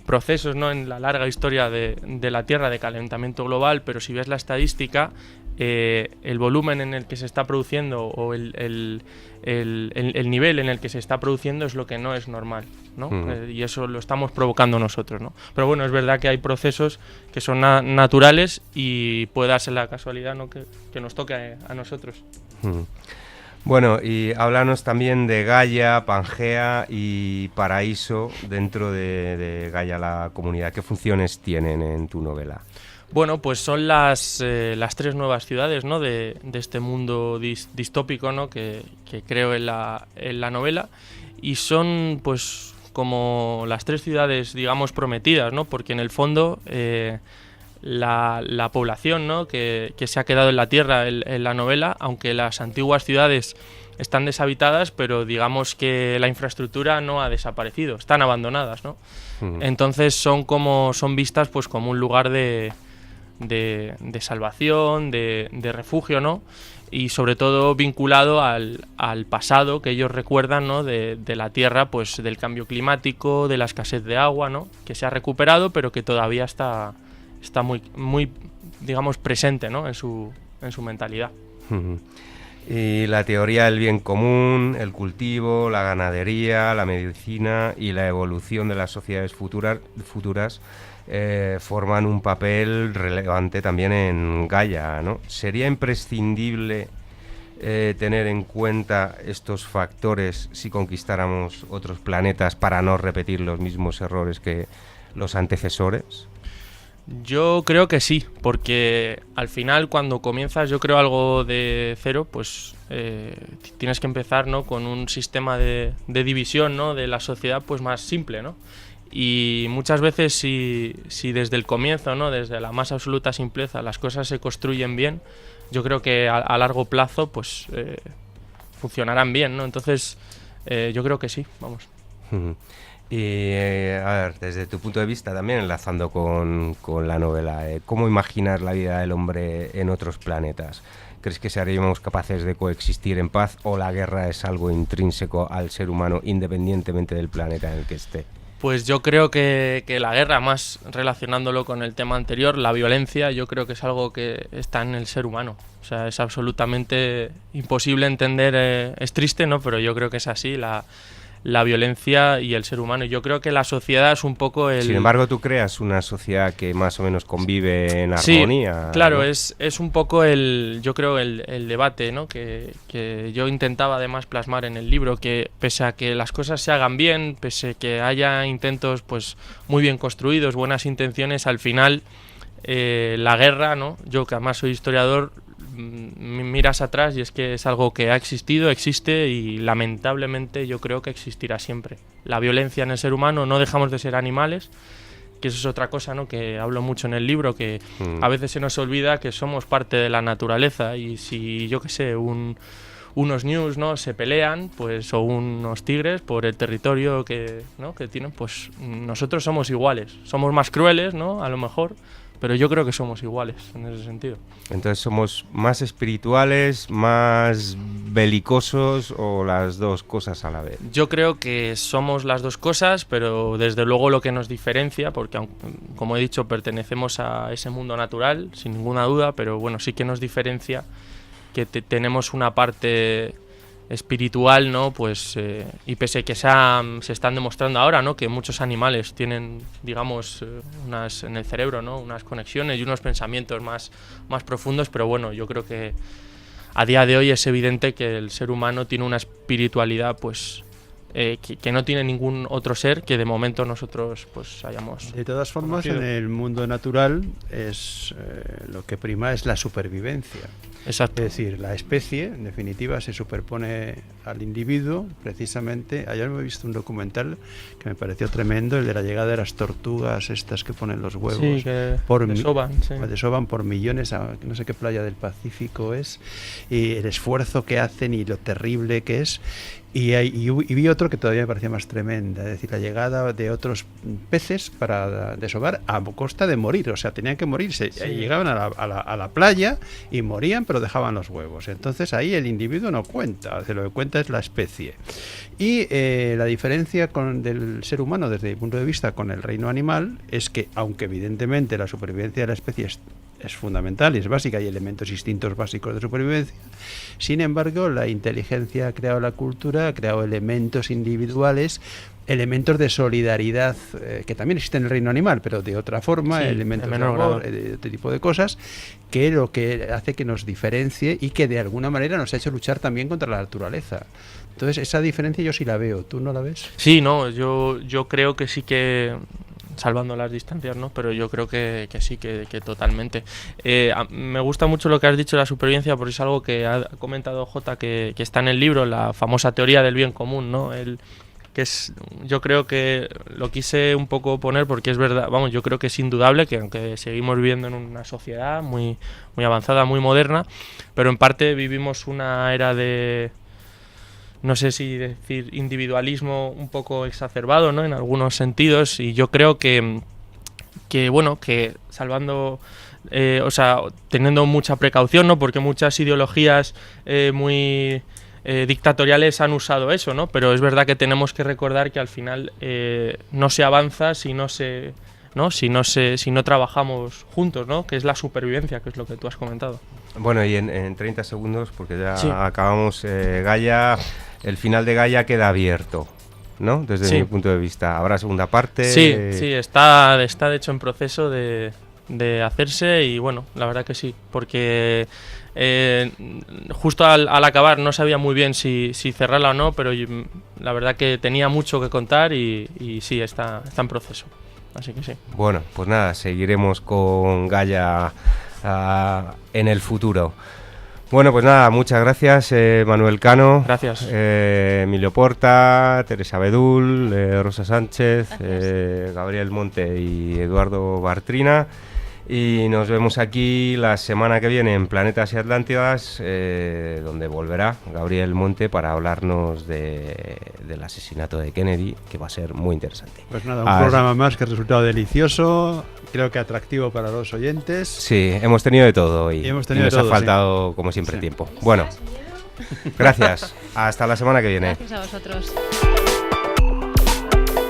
procesos, ¿no?, en la larga historia de la Tierra de calentamiento global, pero si ves la estadística, el volumen en el que se está produciendo o el nivel en el que se está produciendo es lo que no es normal, ¿no? Y eso lo estamos provocando nosotros, ¿no? Pero bueno, es verdad que hay procesos que son naturales y puede darse la casualidad, ¿no?, que nos toque a nosotros. Bueno, y háblanos también de Gaia, Pangea y Paraíso dentro de Gaia, la comunidad. ¿Qué funciones tienen en tu novela? Bueno, pues son las 3 nuevas ciudades, ¿no?, de este mundo distópico, ¿no?, que creo en la novela, y son pues como las 3 ciudades, digamos, prometidas, ¿no?, porque en el fondo la población, ¿no?, que se ha quedado en la Tierra en la novela, aunque las antiguas ciudades están deshabitadas, pero digamos que la infraestructura no ha desaparecido, están abandonadas, ¿no? Entonces son vistas pues como un lugar de salvación, de refugio, ¿no? Y sobre todo vinculado al pasado que ellos recuerdan, ¿no?, de la Tierra, pues del cambio climático, de la escasez de agua, ¿no?, que se ha recuperado, pero que todavía está muy digamos, presente, ¿no?, en su mentalidad. Y la teoría del bien común, el cultivo, la ganadería, la medicina y la evolución de las sociedades futuras forman un papel relevante también en Gaia, ¿no? ¿Sería imprescindible tener en cuenta estos factores si conquistáramos otros planetas para no repetir los mismos errores que los antecesores? Yo creo que sí, porque al final cuando comienzas, yo creo, algo de cero, pues tienes que empezar, ¿no?, con un sistema de división, ¿no?, de la sociedad pues más simple, ¿no? Y muchas veces si desde el comienzo, ¿no?, desde la más absoluta simpleza, las cosas se construyen bien, yo creo que a largo plazo pues funcionarán bien, ¿no? Entonces yo creo que sí, vamos. Y a ver, desde tu punto de vista también, enlazando con la novela, ¿cómo imaginar la vida del hombre en otros planetas? ¿Crees que seríamos capaces de coexistir en paz o la guerra es algo intrínseco al ser humano independientemente del planeta en el que esté? Pues yo creo que la guerra, más relacionándolo con el tema anterior, la violencia, yo creo que es algo que está en el ser humano. O sea, es absolutamente imposible entender, es triste, ¿no?, pero yo creo que es así, la violencia y el ser humano. Y yo creo que la sociedad es un poco el... Sin embargo, tú creas una sociedad que más o menos convive en armonía. Sí, claro, ¿no? Es un poco yo creo el debate, ¿no?, que yo intentaba además plasmar en el libro, que pese a que las cosas se hagan bien, pese a que haya intentos pues muy bien construidos, buenas intenciones, al final la guerra, ¿no?, yo que además soy historiador, miras atrás y es que es algo que ha existido, existe y lamentablemente yo creo que existirá siempre. La violencia en el ser humano, no dejamos de ser animales, que eso es otra cosa, ¿no?, que hablo mucho en el libro, que a veces se nos olvida que somos parte de la naturaleza y si, yo qué sé, unos ñus, ¿no?, se pelean, pues, o unos tigres por el territorio que tienen, pues nosotros somos iguales, somos más crueles, ¿no?, a lo mejor, pero yo creo que somos iguales en ese sentido. Entonces, ¿somos más espirituales, más belicosos o las dos cosas a la vez? Yo creo que somos las dos cosas, pero desde luego lo que nos diferencia, porque como he dicho, pertenecemos a ese mundo natural, sin ninguna duda, pero bueno, sí que nos diferencia que tenemos una parte espiritual, ¿no?, pues y pese a que se están demostrando ahora, ¿no?, que muchos animales tienen, digamos, unas en el cerebro, ¿no?, unas conexiones y unos pensamientos más profundos, pero bueno, yo creo que a día de hoy es evidente que el ser humano tiene una espiritualidad pues que no tiene ningún otro ser que de momento nosotros pues hayamos de todas formas conocido. En el mundo natural lo que prima es la supervivencia. Exacto. Es decir, la especie en definitiva se superpone al individuo precisamente. Ayer me he visto un documental que me pareció tremendo, el de la llegada de las tortugas estas que ponen los huevos, sí, que desovan por millones a no sé qué playa del Pacífico es, y el esfuerzo que hacen y lo terrible que es. Y vi otro que todavía me parecía más tremenda, es decir, la llegada de otros peces para desovar a costa de morir, o sea, tenían que morirse. Sí. Llegaban a la playa y morían, pero dejaban los huevos. Entonces ahí el individuo no cuenta, lo que cuenta es la especie. Y la diferencia del ser humano desde mi punto de vista con el reino animal es que, aunque evidentemente la supervivencia de la especie es fundamental y es básica, hay elementos instintos básicos de supervivencia, sin embargo la inteligencia ha creado la cultura, ha creado elementos individuales, elementos de solidaridad que también existen en el reino animal, pero de otra forma, sí, elementos de amor, de otro tipo de cosas, que lo que hace que nos diferencie y que de alguna manera nos ha hecho luchar también contra la naturaleza. Entonces esa diferencia yo sí la veo, ¿tú no la ves? Sí, no, yo creo que sí que, salvando las distancias, ¿no? Pero yo creo que sí, que totalmente. Me gusta mucho lo que has dicho de la supervivencia, porque es algo que ha comentado Jota, que está en el libro, la famosa teoría del bien común, ¿no? Yo creo que lo quise un poco poner porque es verdad, vamos, yo creo que es indudable que aunque seguimos viviendo en una sociedad muy, muy avanzada, muy moderna, pero en parte vivimos una era de, no sé si decir individualismo un poco exacerbado, ¿no? En algunos sentidos, y yo creo que salvando, o sea, teniendo mucha precaución, ¿no? Porque muchas ideologías muy dictatoriales han usado eso, ¿no? Pero es verdad que tenemos que recordar que al final no se avanza si no trabajamos juntos, ¿no? Que es la supervivencia, que es lo que tú has comentado. Bueno, y en 30 segundos, porque ya sí, acabamos, Gaia, el final de Gaia queda abierto, ¿no? Desde mi punto de vista. ¿Habrá segunda parte? Sí, está de hecho en proceso de hacerse y bueno, la verdad que sí, porque justo al acabar no sabía muy bien si cerrarla o no, pero la verdad que tenía mucho que contar y sí, está en proceso. Así que sí. Bueno, pues nada, seguiremos con Gaia en el futuro. Bueno, pues nada, muchas gracias, Manuel Cano. Gracias. Emilio Porta, Teresa Bedul, Rosa Sánchez, Gabriel Monte y Eduardo Bartrina. Y nos vemos aquí la semana que viene en Planetas y Atlántidas, donde volverá Gabriel Monte para hablarnos del asesinato de Kennedy, que va a ser muy interesante. Pues nada, un programa más que ha resultado delicioso, creo que atractivo para los oyentes. Sí, hemos tenido de todo hoy. Y nos ha faltado, como siempre, tiempo. Bueno, gracias. Hasta la semana que viene. Gracias a vosotros.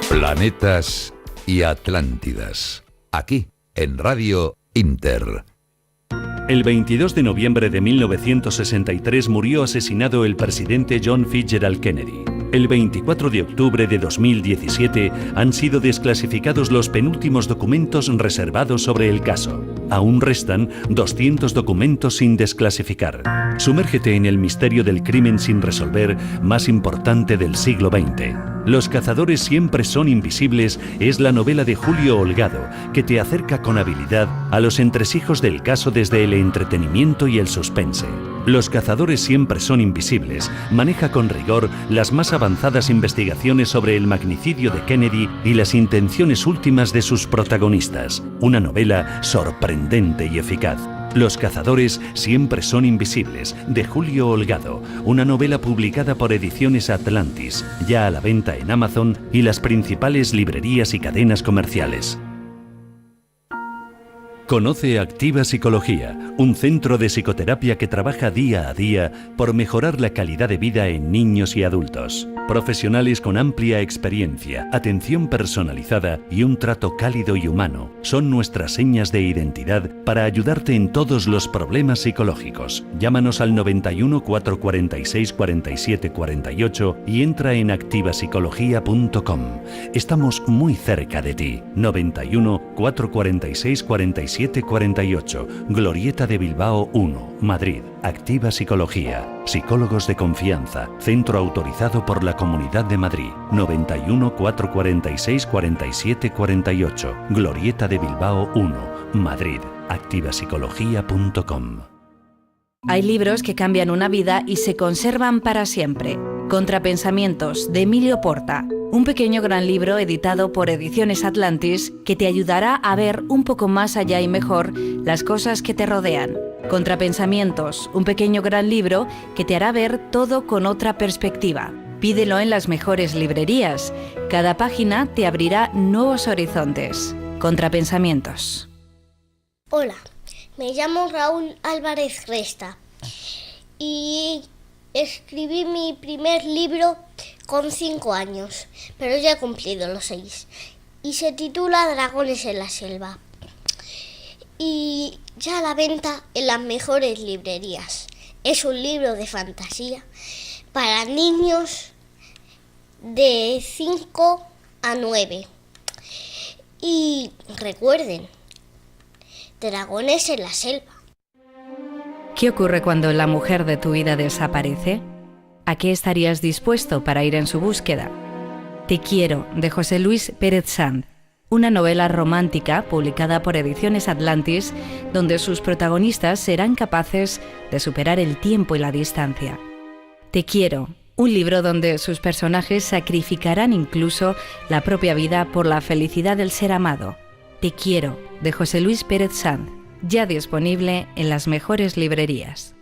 Planetas y Atlántidas. Aquí, en Radio Inter. El 22 de noviembre de 1963 murió asesinado el presidente John Fitzgerald Kennedy. El 24 de octubre de 2017 han sido desclasificados los penúltimos documentos reservados sobre el caso. Aún restan 200 documentos sin desclasificar. Sumérgete en el misterio del crimen sin resolver más importante del siglo XX. Los cazadores siempre son invisibles es la novela de Julio Holgado, que te acerca con habilidad a los entresijos del caso desde el entretenimiento y el suspense. Los cazadores siempre son invisibles maneja con rigor las más avanzadas investigaciones sobre el magnicidio de Kennedy y las intenciones últimas de sus protagonistas. Una novela sorprendente y eficaz. Los cazadores siempre son invisibles, de Julio Holgado, una novela publicada por Ediciones Atlantis, ya a la venta en Amazon y las principales librerías y cadenas comerciales. Conoce Activa Psicología, un centro de psicoterapia que trabaja día a día por mejorar la calidad de vida en niños y adultos. Profesionales con amplia experiencia, atención personalizada y un trato cálido y humano son nuestras señas de identidad para ayudarte en todos los problemas psicológicos. Llámanos al 91 446 47 48 y entra en activapsicología.com. Estamos muy cerca de ti. 91 446 47 48, Glorieta de Bilbao 1, Madrid. Activa Psicología. Psicólogos de confianza. Centro autorizado por la Comunidad de Madrid. 91 446 47 48, Glorieta de Bilbao 1, Madrid. activapsicología.com. Hay libros que cambian una vida y se conservan para siempre. Contrapensamientos, de Emilio Porta. Un pequeño gran libro editado por Ediciones Atlantis que te ayudará a ver un poco más allá y mejor las cosas que te rodean. Contrapensamientos, un pequeño gran libro que te hará ver todo con otra perspectiva. Pídelo en las mejores librerías. Cada página te abrirá nuevos horizontes. Contrapensamientos. Hola, me llamo Raúl Álvarez Resta y escribí mi primer libro con 5 años, pero ya he cumplido los 6. Y se titula Dragones en la selva. Y ya a la venta en las mejores librerías. Es un libro de fantasía para niños de 5 a 9. Y recuerden, dragones en la selva. ¿Qué ocurre cuando la mujer de tu vida desaparece? ¿A qué estarías dispuesto para ir en su búsqueda? Te quiero, de José Luis Pérez Sanz, una novela romántica publicada por Ediciones Atlantis, donde sus protagonistas serán capaces de superar el tiempo y la distancia. Te quiero, un libro donde sus personajes sacrificarán incluso la propia vida por la felicidad del ser amado. Te quiero, de José Luis Pérez Sanz, ya disponible en las mejores librerías.